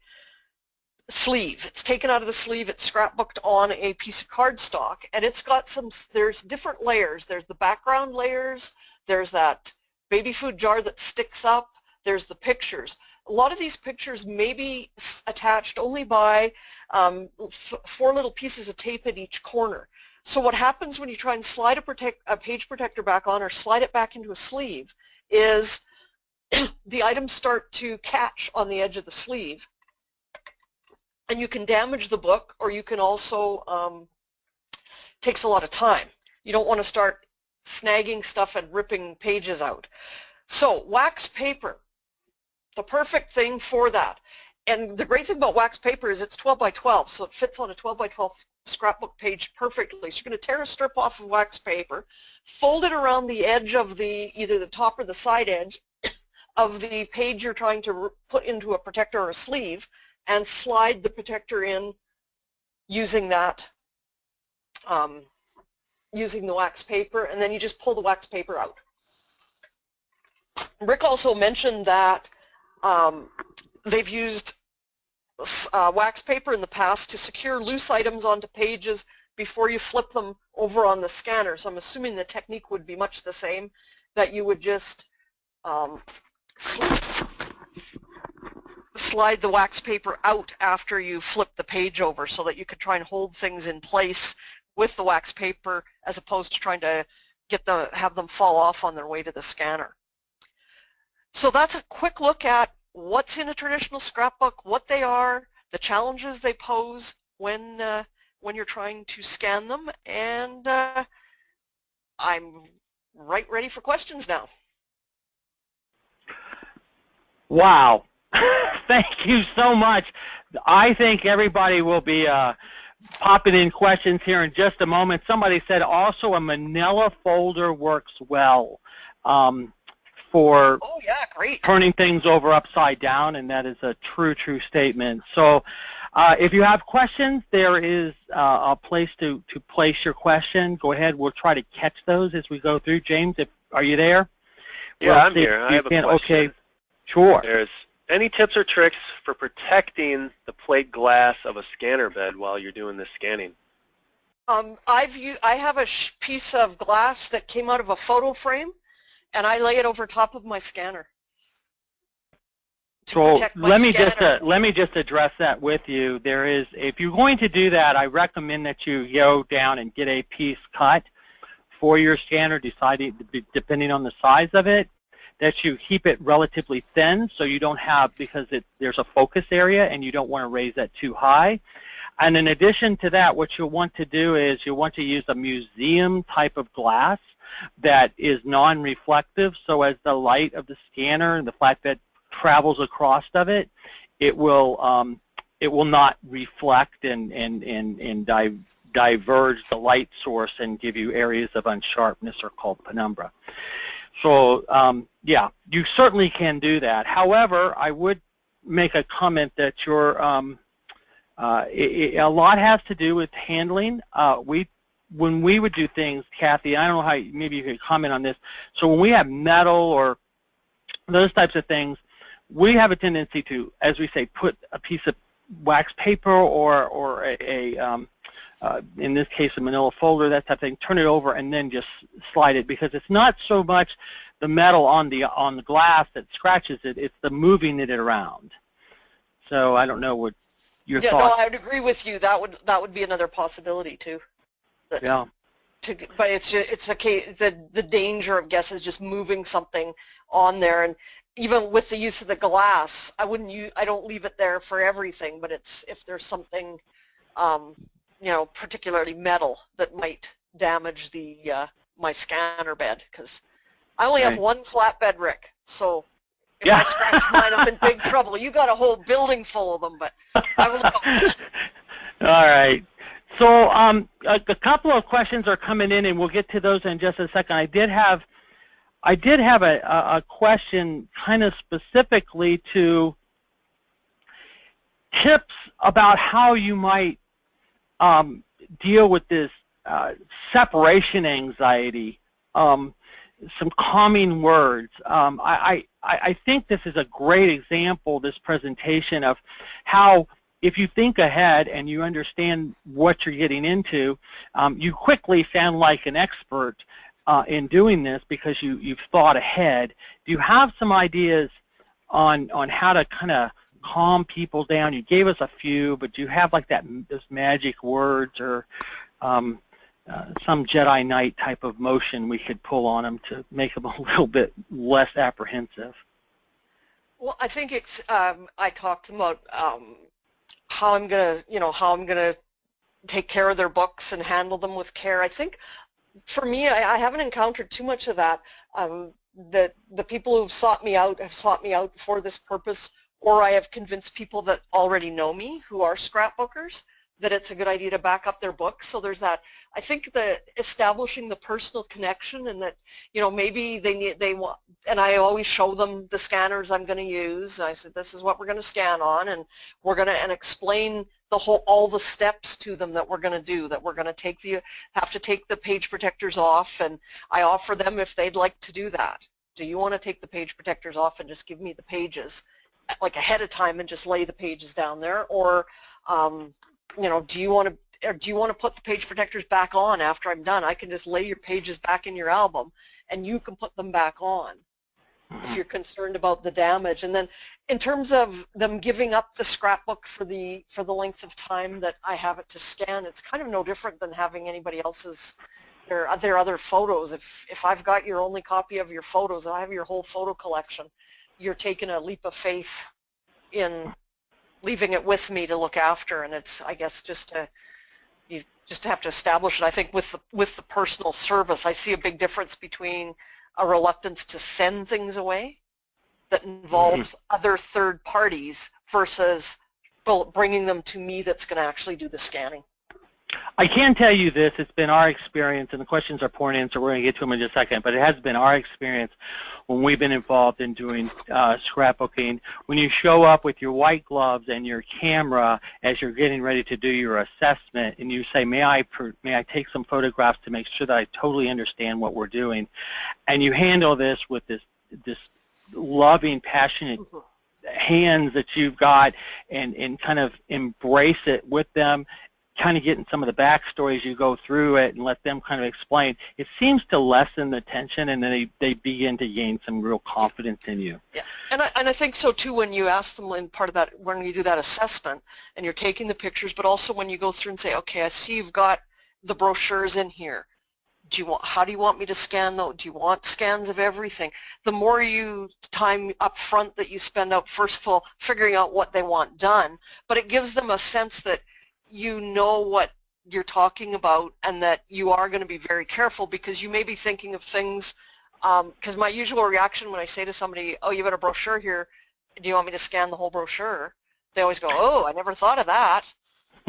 sleeve. It's taken out of the sleeve, it's scrapbooked on a piece of cardstock, and it's got there's different layers. There's the background layers, there's that baby food jar that sticks up, there's the pictures. A lot of these pictures may be attached only by 4 little pieces of tape at each corner. So what happens when you try and slide a page protector back on or slide it back into a sleeve is the items start to catch on the edge of the sleeve, and you can damage the book, or you can also, takes a lot of time. You don't want to start snagging stuff and ripping pages out. So wax paper, the perfect thing for that. And the great thing about wax paper is it's 12 by 12, so it fits on a 12 by 12 scrapbook page perfectly. So you're going to tear a strip off of wax paper, fold it around the edge of either the top or the side edge of the page you're trying to put into a protector or a sleeve, and slide the protector in using that, using the wax paper, and then you just pull the wax paper out. Rick also mentioned that they've used wax paper in the past to secure loose items onto pages before you flip them over on the scanner. So I'm assuming the technique would be much the same, that you would just slide the wax paper out after you flip the page over, so that you could try and hold things in place with the wax paper, as opposed to trying to have them fall off on their way to the scanner. So that's a quick look at what's in a traditional scrapbook, what they are, the challenges they pose when you're trying to scan them, and I'm right ready for questions now. Wow. Thank you so much. I think everybody will be popping in questions here in just a moment. Somebody said also a manila folder works well for turning things over upside down, and that is a true statement. So if you have questions, there is a place to place your question. Go ahead. We'll try to catch those as we go through. James, are you there? Yeah, I'm here. I have a question. Okay, sure. There's any tips or tricks for protecting the plate glass of a scanner bed while you're doing this scanning? I have a piece of glass that came out of a photo frame, and I lay it over top of my scanner. So let me just address that with you. There is, if you're going to do that, I recommend that you go down and get a piece cut for your scanner, depending on the size of it, that you keep it relatively thin, so you don't have, because there's a focus area and you don't want to raise that too high. And in addition to that, what you'll want to do is you'll want to use a museum type of glass that is non-reflective, so as the light of the scanner and the flatbed travels across of it, it will not reflect and diverge the light source and give you areas of unsharpness, or called penumbra. So yeah, you certainly can do that. However, I would make a comment that a lot has to do with handling. When we would do things, Kathy, I don't know how, maybe you could comment on this. So when we have metal or those types of things, we have a tendency to, as we say, put a piece of wax paper or in this case a manila folder, that type of thing, turn it over and then just slide it, because it's not so much the metal on the glass that scratches it, it's the moving it around. So I don't know what your thoughts. No, I would agree with you. That would be another possibility too. Yeah. But it's a case, the danger of guess is just moving something on there, and even with the use of the glass, I don't leave it there for everything, but if there's something particularly metal that might damage my scanner bed, because I only have one flatbed, Rick, so if I scratch mine, I'm in big trouble. You got a whole building full of them, but I will go. All right. So a couple of questions are coming in, and we'll get to those in just a second. I did have a question kind of specifically to tips about how you might deal with this separation anxiety, some calming words. I think this is a great example, this presentation, of how, if you think ahead and you understand what you're getting into, you quickly sound like an expert in doing this, because you've thought ahead. Do you have some ideas on how to kind of calm people down? You gave us a few, but do you have like those magic words, or some Jedi Knight type of motion we could pull on them to make them a little bit less apprehensive? Well, I think I talked about how I'm gonna, how I'm gonna take care of their books and handle them with care. I think for me, I haven't encountered too much of that. The people who've sought me out have sought me out for this purpose, or I have convinced people that already know me who are scrapbookers that it's a good idea to back up their books. So there's that. I think the establishing the personal connection, and that maybe they want, and I always show them the scanners I'm going to use. I said, this is what we're going to scan on, and we're going to explain all the steps to them that we're going to do, that we're going to have to take the page protectors off, and I offer them if they'd like to do that. Do you want to take the page protectors off and just give me the pages like ahead of time and just lay the pages down there, or do you want to put the page protectors back on after I'm done? I can just lay your pages back in your album and you can put them back on if you're concerned about the damage. And then in terms of them giving up the scrapbook for the length of time that I have it to scan, it's kind of no different than having anybody else's their other photos. If I've got your only copy of your photos and I have your whole photo collection, you're taking a leap of faith in leaving it with me to look after, and it's, I guess, you just have to establish it. I think with the personal service, I see a big difference between a reluctance to send things away that involves other third parties versus bringing them to me that's going to actually do the scanning. I can tell you this, it's been our experience, and the questions are pouring in, so we're going to get to them in just a second, but it has been our experience when we've been involved in doing scrapbooking. When you show up with your white gloves and your camera as you're getting ready to do your assessment, and you say, may I take some photographs to make sure that I totally understand what we're doing, and you handle this with this loving, passionate hands that you've got, and kind of embrace it with them, kind of getting some of the backstory as you go through it and let them kind of explain, it seems to lessen the tension, and then they begin to gain some real confidence in you. Yeah, and I think so too when you ask them in part of that, when you do that assessment and you're taking the pictures, but also when you go through and say, okay, I see you've got the brochures in here. How do you want me to scan those? Do you want scans of everything? The more time up front that you spend out, first of all, figuring out what they want done, but it gives them a sense that you know what you're talking about and that you are going to be very careful, because you may be thinking of things, because my usual reaction when I say to somebody, oh, you've got a brochure here, do you want me to scan the whole brochure? They always go, oh, I never thought of that.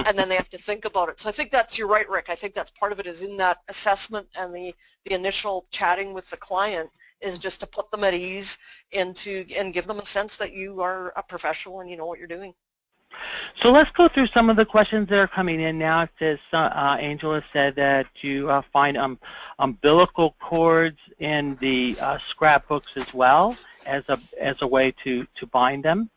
And then they have to think about it. So I think you're right, Rick. I think that's part of it, is in that assessment and the initial chatting with the client, is just to put them at ease and give them a sense that you are a professional and you know what you're doing. So let's go through some of the questions that are coming in now. It says, Angela said that you find umbilical cords in the scrapbooks as well as a way to bind them,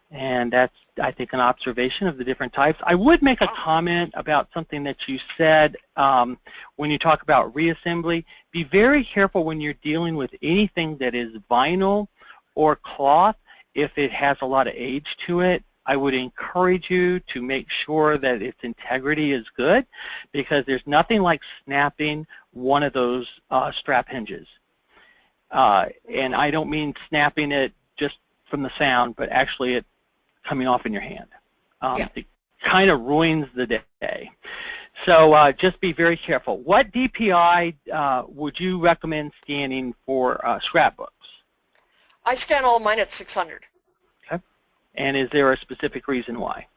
and that's, I think, an observation of the different types. I would make a comment about something that you said when you talk about reassembly. Be very careful when you're dealing with anything that is vinyl or cloth. If it has a lot of age to it, I would encourage you to make sure that its integrity is good, because there's nothing like snapping one of those strap hinges. And I don't mean snapping it just from the sound, but actually it coming off in your hand. It kind of ruins the day. So just be very careful. What DPI would you recommend scanning for scrapbooks? I scan all mine at 600. And is there a specific reason why?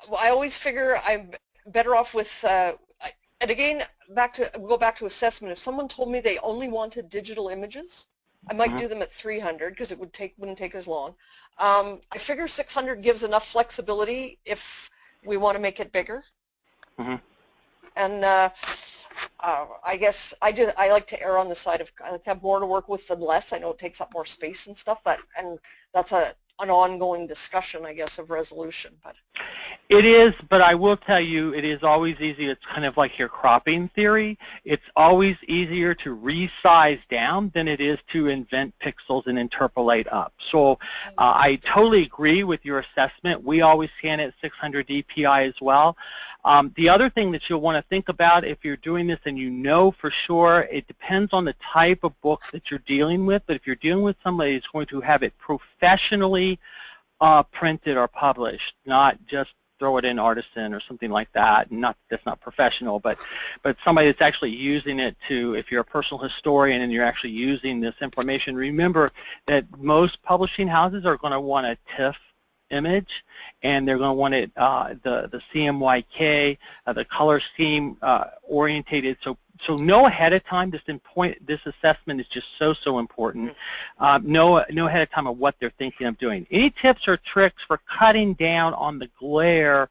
Well, I always figure I'm better off with, and again, go back to assessment. If someone told me they only wanted digital images, I might do them at 300 because it wouldn't take as long. I figure 600 gives enough flexibility if we want to make it bigger. And I guess I like to err on the side of, I like to have more to work with than less. I know it takes up more space and stuff, and that's an ongoing discussion, I guess, of resolution. But it is, but I will tell you, it is always easy. It's kind of like your cropping theory. It's always easier to resize down than it is to invent pixels and interpolate up. So I totally agree with your assessment. We always scan at 600 DPI as well. The other thing that you'll want to think about if you're doing this, and you know for sure, it depends on the type of book that you're dealing with, but if you're dealing with somebody who's going to have it professionally printed or published, not just throw it in Artisan or something like that. Not that's not professional, but somebody that's actually using it to, if you're a personal historian and you're actually using this information, remember that most publishing houses are going to want a TIFF image, and they're going to want it the CMYK, the color scheme orientated. So know ahead of time. This assessment is just so important. Know ahead of time of what they're thinking of doing. Any tips or tricks for cutting down on the glare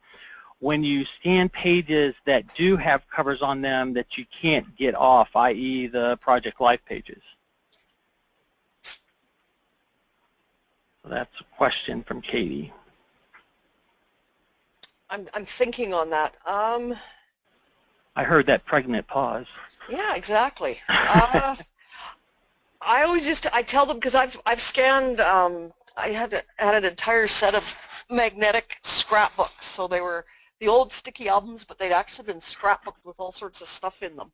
when you scan pages that do have covers on them that you can't get off, i.e. the Project Life pages? So that's a question from Katie. I'm thinking on that. I heard that pregnant pause. Yeah, exactly. I always I tell them, because I've scanned. I had an entire set of magnetic scrapbooks, so they were the old sticky albums, but they'd actually been scrapbooked with all sorts of stuff in them.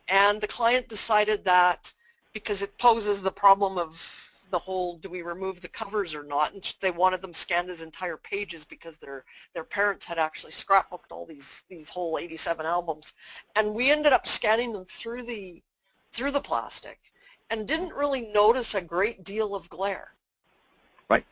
And the client decided that because it poses the problem of the whole, do we remove the covers or not, and they wanted them scanned as entire pages because their parents had actually scrapbooked all these whole 87 albums. And we ended up scanning them through the plastic and didn't really notice a great deal of glare. Right.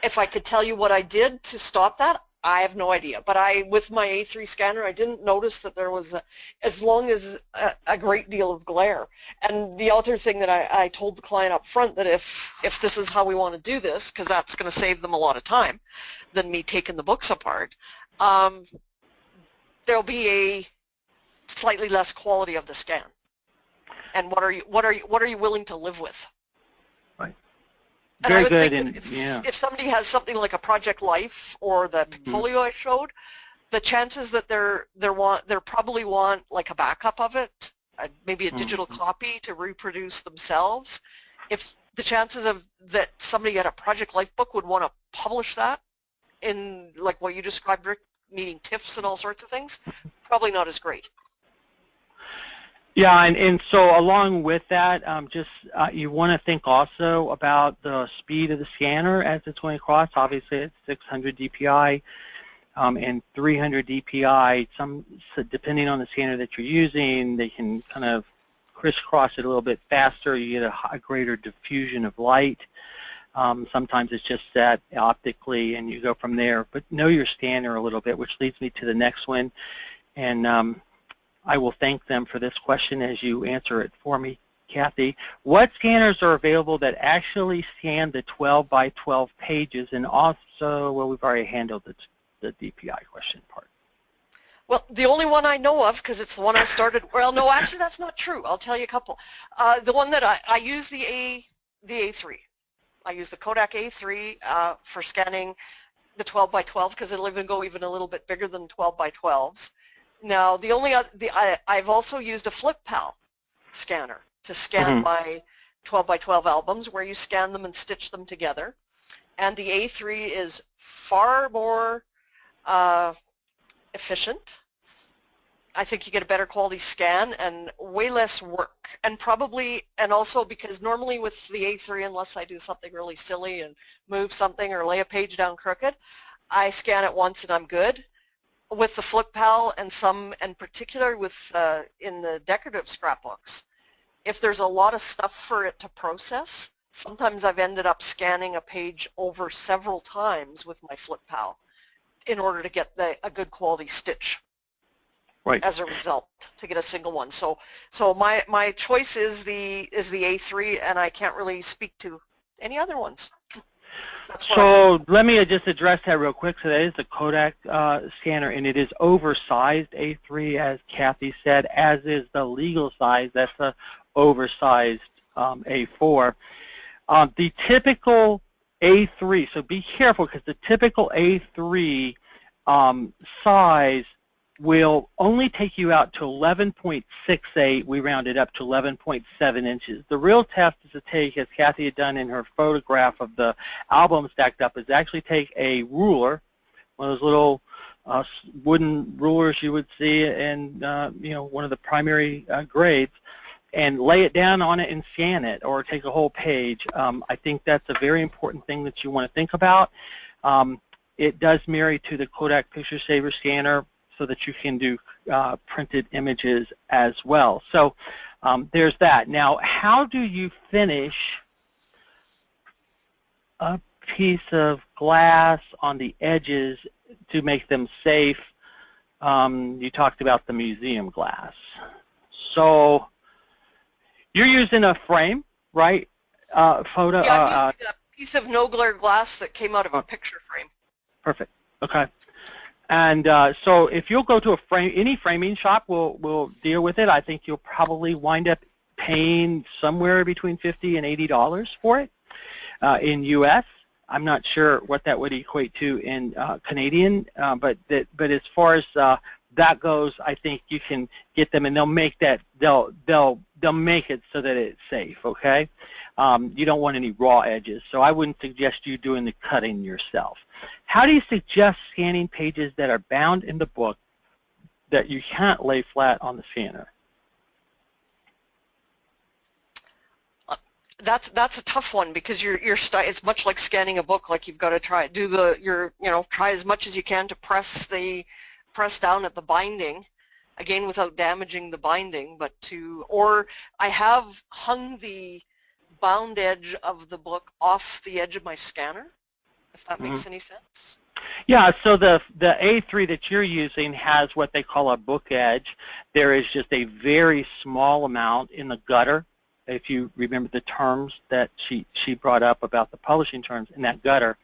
If I could tell you what I did to stop that, I have no idea. But with my A3 scanner, I didn't notice that there was, as long as a great deal of glare. And the other thing that I told the client up front, that if this is how we want to do this, because that's going to save them a lot of time than me taking the books apart, there'll be a slightly less quality of the scan. And what are you willing to live with? And Very I would good. think that if somebody has something like a Project Life or the Pickfolio I showed, the chances that they probably want like a backup of it, maybe a digital copy to reproduce themselves. If the chances of that somebody at a Project Life book would want to publish that in like what you described, Rick, needing TIFFs and all sorts of things, probably not as great. Yeah, and so along with that, you want to think also about the speed of the scanner as it's going across. Obviously, it's 600 DPI and 300 DPI. Depending on the scanner that you're using, they can kind of crisscross it a little bit faster. You get a greater diffusion of light. Sometimes it's just set optically, and you go from there. But know your scanner a little bit, which leads me to the next one. And I will thank them for this question as you answer it for me, Kathy. What scanners are available that actually scan the 12 by 12 pages? And also, well, we've already handled the DPI question part. Well, the only one I know of, because it's the one I started, well, no, actually that's not true. I'll tell you a couple. The one that I use the A3. I use the Kodak A3 for scanning the 12 by 12 because it'll even go even a little bit bigger than 12 by 12s. Now, I've also used a FlipPal scanner to scan my 12 by 12 albums, where you scan them and stitch them together. And the A3 is far more efficient. I think you get a better quality scan and way less work. And also because normally with the A3, unless I do something really silly and move something or lay a page down crooked, I scan it once and I'm good. With the FlipPal and particularly with in the decorative scrapbooks, if there's a lot of stuff for it to process, sometimes I've ended up scanning a page over several times with my FlipPal in order to get a good quality stitch. Right. As a result, to get a single one. So my choice is the A3, and I can't really speak to any other ones. So let me just address that real quick. So that is the Kodak scanner, and it is oversized A3, as Kathy said, as is the legal size. That's the oversized A4. The typical A3, so be careful, because the typical A3 size will only take you out to 11.68. We rounded up to 11.7 inches. The real test is to take, as Kathy had done in her photograph of the album stacked up, is actually take a ruler, one of those little wooden rulers you would see in one of the primary grades, and lay it down on it and scan it, or take a whole page. I think that's a very important thing that you want to think about. It does marry to the Kodak Picture Saver scanner so that you can do printed images as well. So there's that. Now, how do you finish a piece of glass on the edges to make them safe? You talked about the museum glass. So you're using a frame, right? Yeah, I'm using a piece of no-glare glass that came out of a picture frame. Perfect. Okay. And so if you'll go to any framing shop will deal with it. I think you'll probably wind up paying somewhere between $50 and $80 for it in U.S. I'm not sure what that would equate to in Canadian, but as far as that goes, I think you can get them, and they'll make that they'll make it so that it's safe. Okay, you don't want any raw edges, so I wouldn't suggest you doing the cutting yourself. How do you suggest scanning pages that are bound in the book that you can't lay flat on the scanner? That's a tough one because it's much like scanning a book. Like you've got to try try as much as you can to press down at the binding, again without damaging the binding. Or I have hung the bound edge of the book off the edge of my scanner, if that makes any sense. Yeah, so the A3 that you're using has what they call a book edge. There is just a very small amount in the gutter. If you remember the terms that she brought up about the publishing terms in that gutter,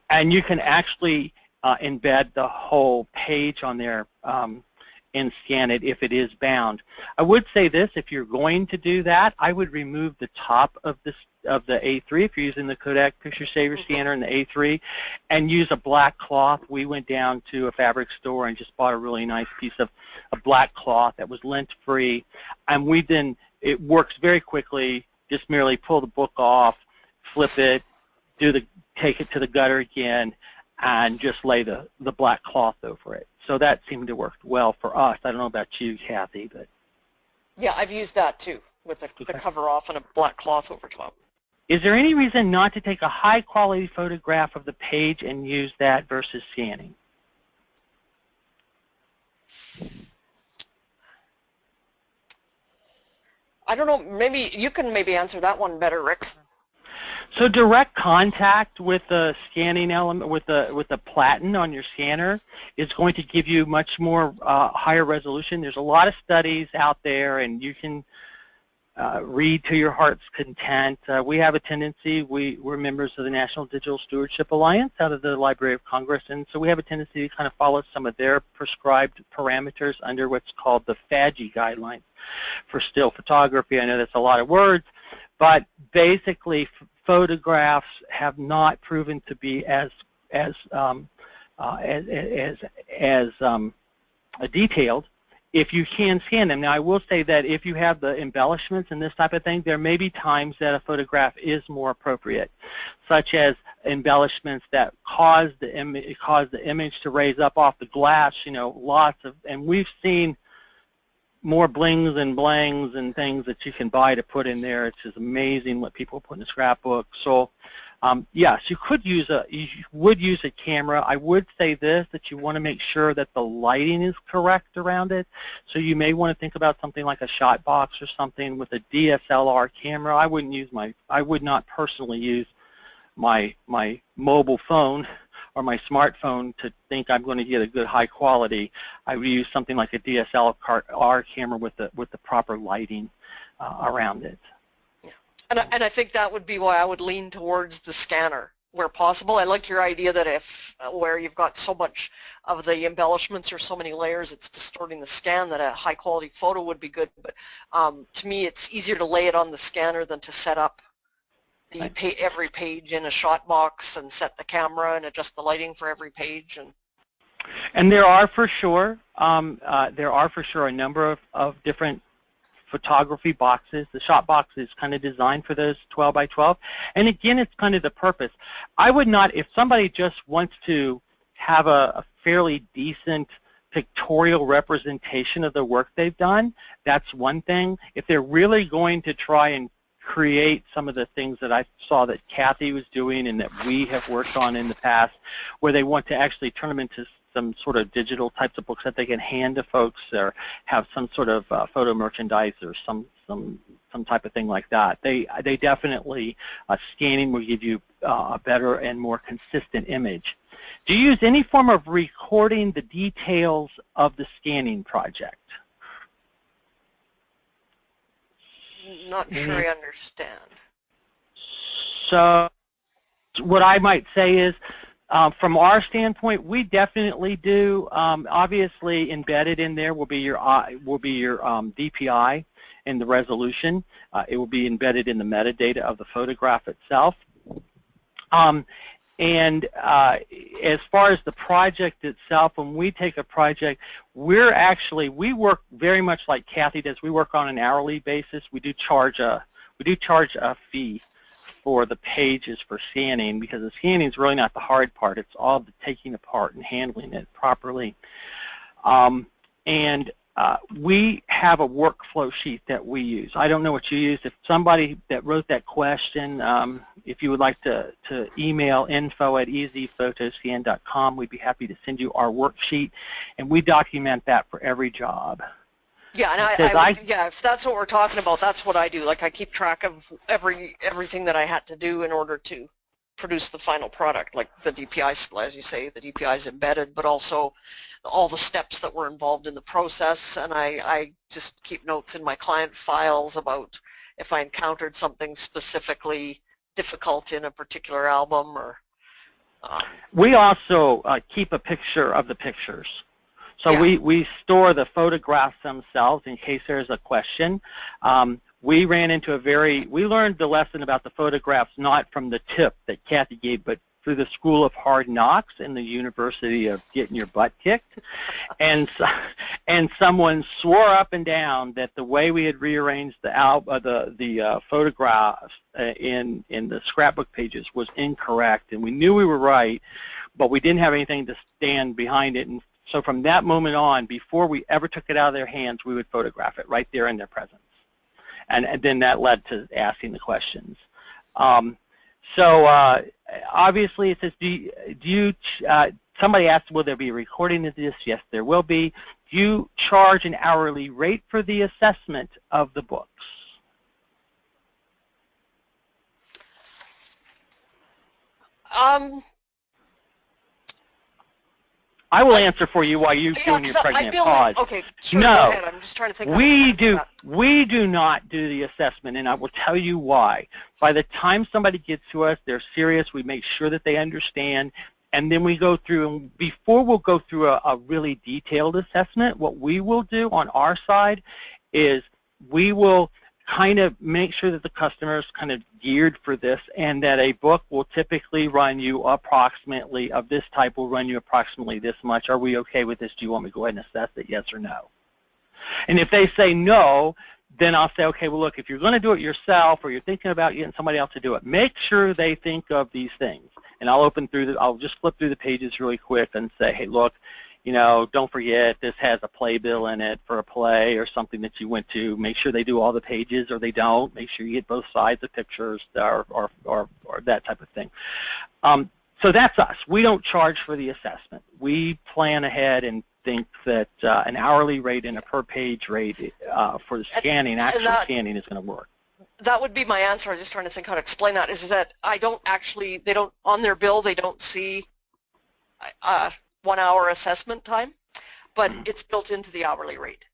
and you can actually embed the whole page on there and scan it if it is bound. I would say this: if you're going to do that, I would remove the top of the A3 if you're using the Kodak Picture Saver scanner and the A3, and use a black cloth. We went down to a fabric store and just bought a really nice piece of a black cloth that was lint-free, and it works very quickly. Just merely pull the book off, flip it, take it to the gutter again, and just lay the black cloth over it. So that seemed to work well for us. I don't know about you, Kathy, but yeah, I've used that too with the cover off and a black cloth over top. Is there any reason not to take a high-quality photograph of the page and use that versus scanning? I don't know. Maybe you can answer that one better, Rick. So direct contact with the scanning element, with the platen on your scanner, is going to give you much more higher resolution. There's a lot of studies out there, and you can read to your heart's content. We have a tendency, we're members of the National Digital Stewardship Alliance out of the Library of Congress, and so we have a tendency to kind of follow some of their prescribed parameters under what's called the FADGI guidelines for still photography. I know that's a lot of words, but basically photographs have not proven to be as detailed if you can scan them. Now, I will say that if you have the embellishments and this type of thing, there may be times that a photograph is more appropriate, such as embellishments that cause the image to raise up off the glass. Lots of, and we've seen more blings and blangs and things that you can buy to put in there. It's just amazing what people put in a scrapbook. So yes, you would use a camera. I would say this, that you want to make sure that the lighting is correct around it. So you may want to think about something like a shot box or something with a DSLR camera. I would not personally use my mobile phone or my smartphone to think I'm going to get a good high quality. I would use something like a DSLR camera with the proper lighting around it. Yeah. And I think that would be why I would lean towards the scanner where possible. I like your idea that where you've got so much of the embellishments or so many layers it's distorting the scan, that a high quality photo would be good. But to me it's easier to lay it on the scanner than to set up every page in a shot box and set the camera and adjust the lighting for every page. And there are for sure a number of different photography boxes. The shot box is kind of designed for those 12 by 12, and again, it's kind of the purpose. I would not, if somebody just wants to have a fairly decent pictorial representation of the work they've done, that's one thing. If they're really going to try and create some of the things that I saw that Kathy was doing and that we have worked on in the past, where they want to actually turn them into some sort of digital types of books that they can hand to folks, or have some sort of photo merchandise or some type of thing like that. They definitely, scanning will give you a better and more consistent image. Do you use any form of recording the details of the scanning project? Not sure I understand. So what I might say is, from our standpoint, we definitely do. Obviously, embedded in there will be your DPI and the resolution. It will be embedded in the metadata of the photograph itself. And as far as the project itself, when we take a project, we work very much like Kathy does. We work on an hourly basis. We do charge a fee for the pages for scanning, because the scanning is really not the hard part. It's all the taking apart and handling it properly. We have a workflow sheet that we use. I don't know what you use. If somebody that wrote that question, if you would like to email info@easyphotoscan.com, we'd be happy to send you our worksheet, and we document that for every job. Yeah, and yeah, if that's what we're talking about, that's what I do. Like, I keep track of everything that I had to do in order to produce the final product, like the DPI, as you say, the DPI is embedded, but also all the steps that were involved in the process, and I just keep notes in my client files about if I encountered something specifically difficult in a particular album. Or we also keep a picture of the pictures. So yeah, we store the photographs themselves in case there's a question. We learned the lesson about the photographs not from the tip that Kathy gave, but through the School of Hard Knocks and the University of Getting Your Butt Kicked. And someone swore up and down that the way we had rearranged the photographs in the scrapbook pages was incorrect, and we knew we were right, but we didn't have anything to stand behind it. And so from that moment on, before we ever took it out of their hands, we would photograph it right there in their presence. And then that led to asking the questions. Obviously it says, somebody asked, will there be a recording of this? Yes, there will be. Do you charge an hourly rate for the assessment of the books? I will answer for you while you're doing your pregnant pause. Okay, sure, no, go ahead. I'm just trying to think. We do not do the assessment, and I will tell you why. By the time somebody gets to us, they're serious. We make sure that they understand, and then we go through. And before we'll go through a really detailed assessment, what we will do on our side is we will kind of make sure that the customer is kind of geared for this, and that a book will typically run you approximately, of this type will run you approximately this much. Are we okay with this? Do you want me to go ahead and assess it, yes or no? And if they say no, then I'll say, okay, well, look, if you're going to do it yourself, or you're thinking about getting somebody else to do it, make sure they think of these things. And I'll I'll just flip through the pages really quick and say, hey, look, you know, don't forget this has a playbill in it for a play or something that you went to. Make sure they do all the pages, or they don't. Make sure you get both sides of pictures, or that type of thing. So that's us. We don't charge for the assessment. We plan ahead and think that an hourly rate and a per page rate for the scanning, actual scanning, is going to work. That would be my answer. I was just trying to think how to explain that. Is that I don't actually, they don't, on their bill, they don't see 1 hour assessment time, but it's built into the hourly rate.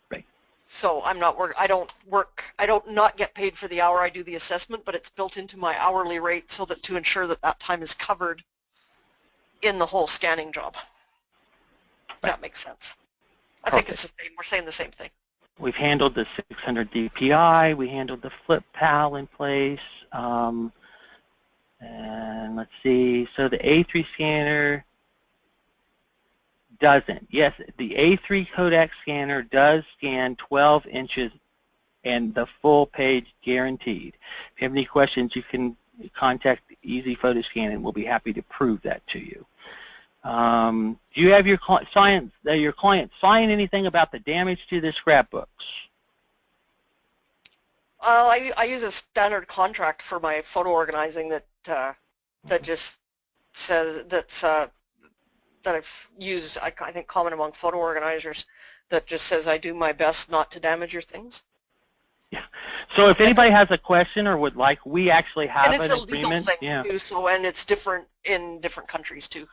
Right. So I'm not I don't not get paid for the hour I do the assessment, but it's built into my hourly rate so that to ensure that that time is covered in the whole scanning job. Right. That makes sense. I think it's the same. We're saying the same thing. We've handled the 600 DPI. We handled the flip PAL in place. And let's see. So the A3 scanner doesn't. Yes, the A3 Kodak scanner does scan 12 inches and the full page guaranteed. If you have any questions, you can contact Easy Photo Scan, and we'll be happy to prove that to you. Do you have your client sign anything about the damage to the scrapbooks? I use a standard contract for my photo organizing that just says that I've used, I think common among photo organizers, that just says I do my best not to damage your things. Yeah. So if anybody has a question or would like, we actually have an agreement. And it's a legal thing too, so, and it's different in different countries too.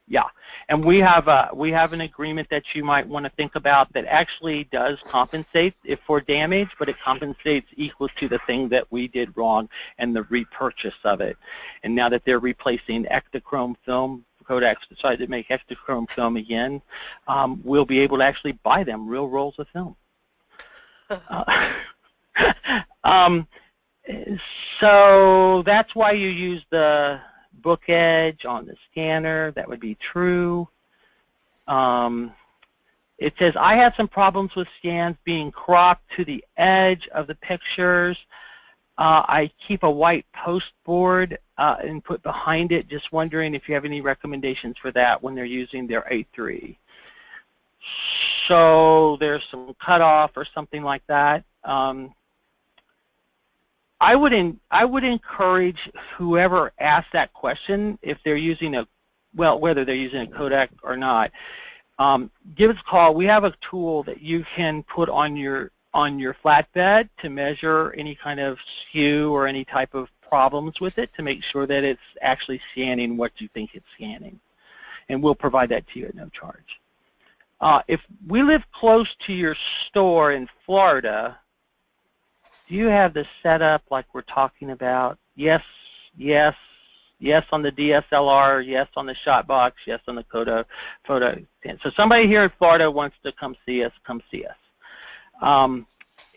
Yeah, and we have an agreement that you might want to think about that actually does compensate if for damage, but it compensates equal to the thing that we did wrong and the repurchase of it. And now that they're replacing Ektachrome film, Kodak's decided to make Ektachrome film again, we'll be able to actually buy them real rolls of film. So that's why you use the book edge on the scanner. That would be true. It says, I have some problems with scans being cropped to the edge of the pictures. I keep a white post board and put behind it. Just wondering if you have any recommendations for that when they're using their A3. So there's some cutoff or something like that. I would encourage whoever asked that question, if they're using whether they're using a Kodak or not, give us a call. We have a tool that you can put on your flatbed to measure any kind of skew or any type of problems with it to make sure that it's actually scanning what you think it's scanning. And we'll provide that to you at no charge. If we live close to your store in Florida, do you have the setup like we're talking about? Yes, yes, yes on the DSLR, yes on the shot box, yes on the Kodak photo. So somebody here in Florida wants to come see us, come see us.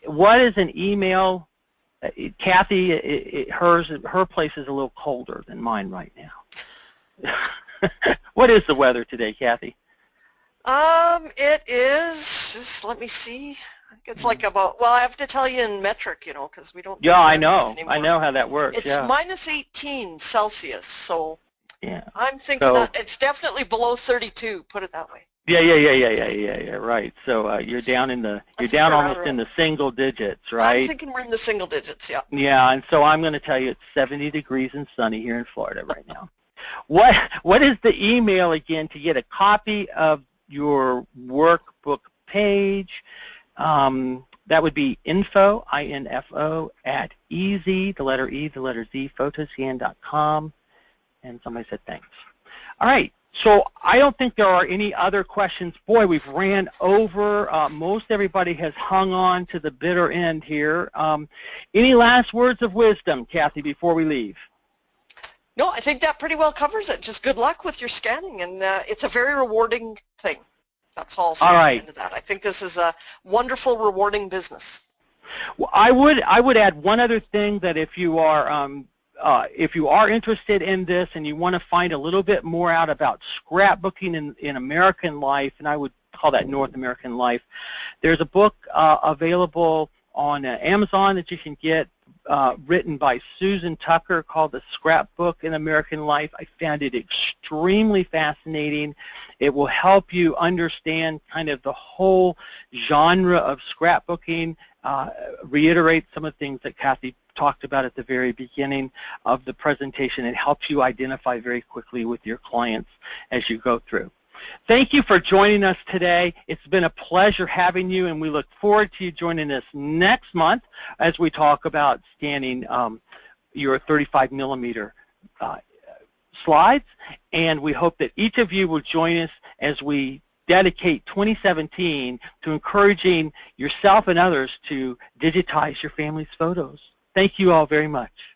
What is an email? Kathy, her place is a little colder than mine right now. What is the weather today, Kathy? It is, just let me see. It's like about, well, I have to tell you in metric, you know, because we don't. Yeah, I know. I know how that works. It's minus 18 Celsius, so yeah. I'm thinking that it's definitely below 32. Put it that way. Yeah. Right. So you're down in the almost in the single digits, right? I'm thinking we're in the single digits. Yeah. Yeah, and so I'm going to tell you it's 70 degrees and sunny here in Florida right now. What is the email again to get a copy of your workbook page? That would be info, I-N-F-O, at easy, the letter E, the letter Z, photoscan.com. And somebody said thanks. All right, so I don't think there are any other questions. Boy, we've ran over. Most everybody has hung on to the bitter end here. Any last words of wisdom, Kathy, before we leave? No, I think that pretty well covers it. Just good luck with your scanning, and it's a very rewarding thing. That's all. All right. Into that. I think this is a wonderful, rewarding business. Well, I would add one other thing, that if you are interested in this and you want to find a little bit more out about scrapbooking in American life, and I would call that North American life, there's a book available on Amazon that you can get, written by Susan Tucker, called The Scrapbook in American Life. I found it extremely fascinating. It will help you understand kind of the whole genre of scrapbooking, reiterate some of the things that Kathy talked about at the very beginning of the presentation. It helps you identify very quickly with your clients as you go through. Thank you for joining us today. It's been a pleasure having you, and we look forward to you joining us next month as we talk about scanning your 35 millimeter slides. And we hope that each of you will join us as we dedicate 2017 to encouraging yourself and others to digitize your family's photos. Thank you all very much.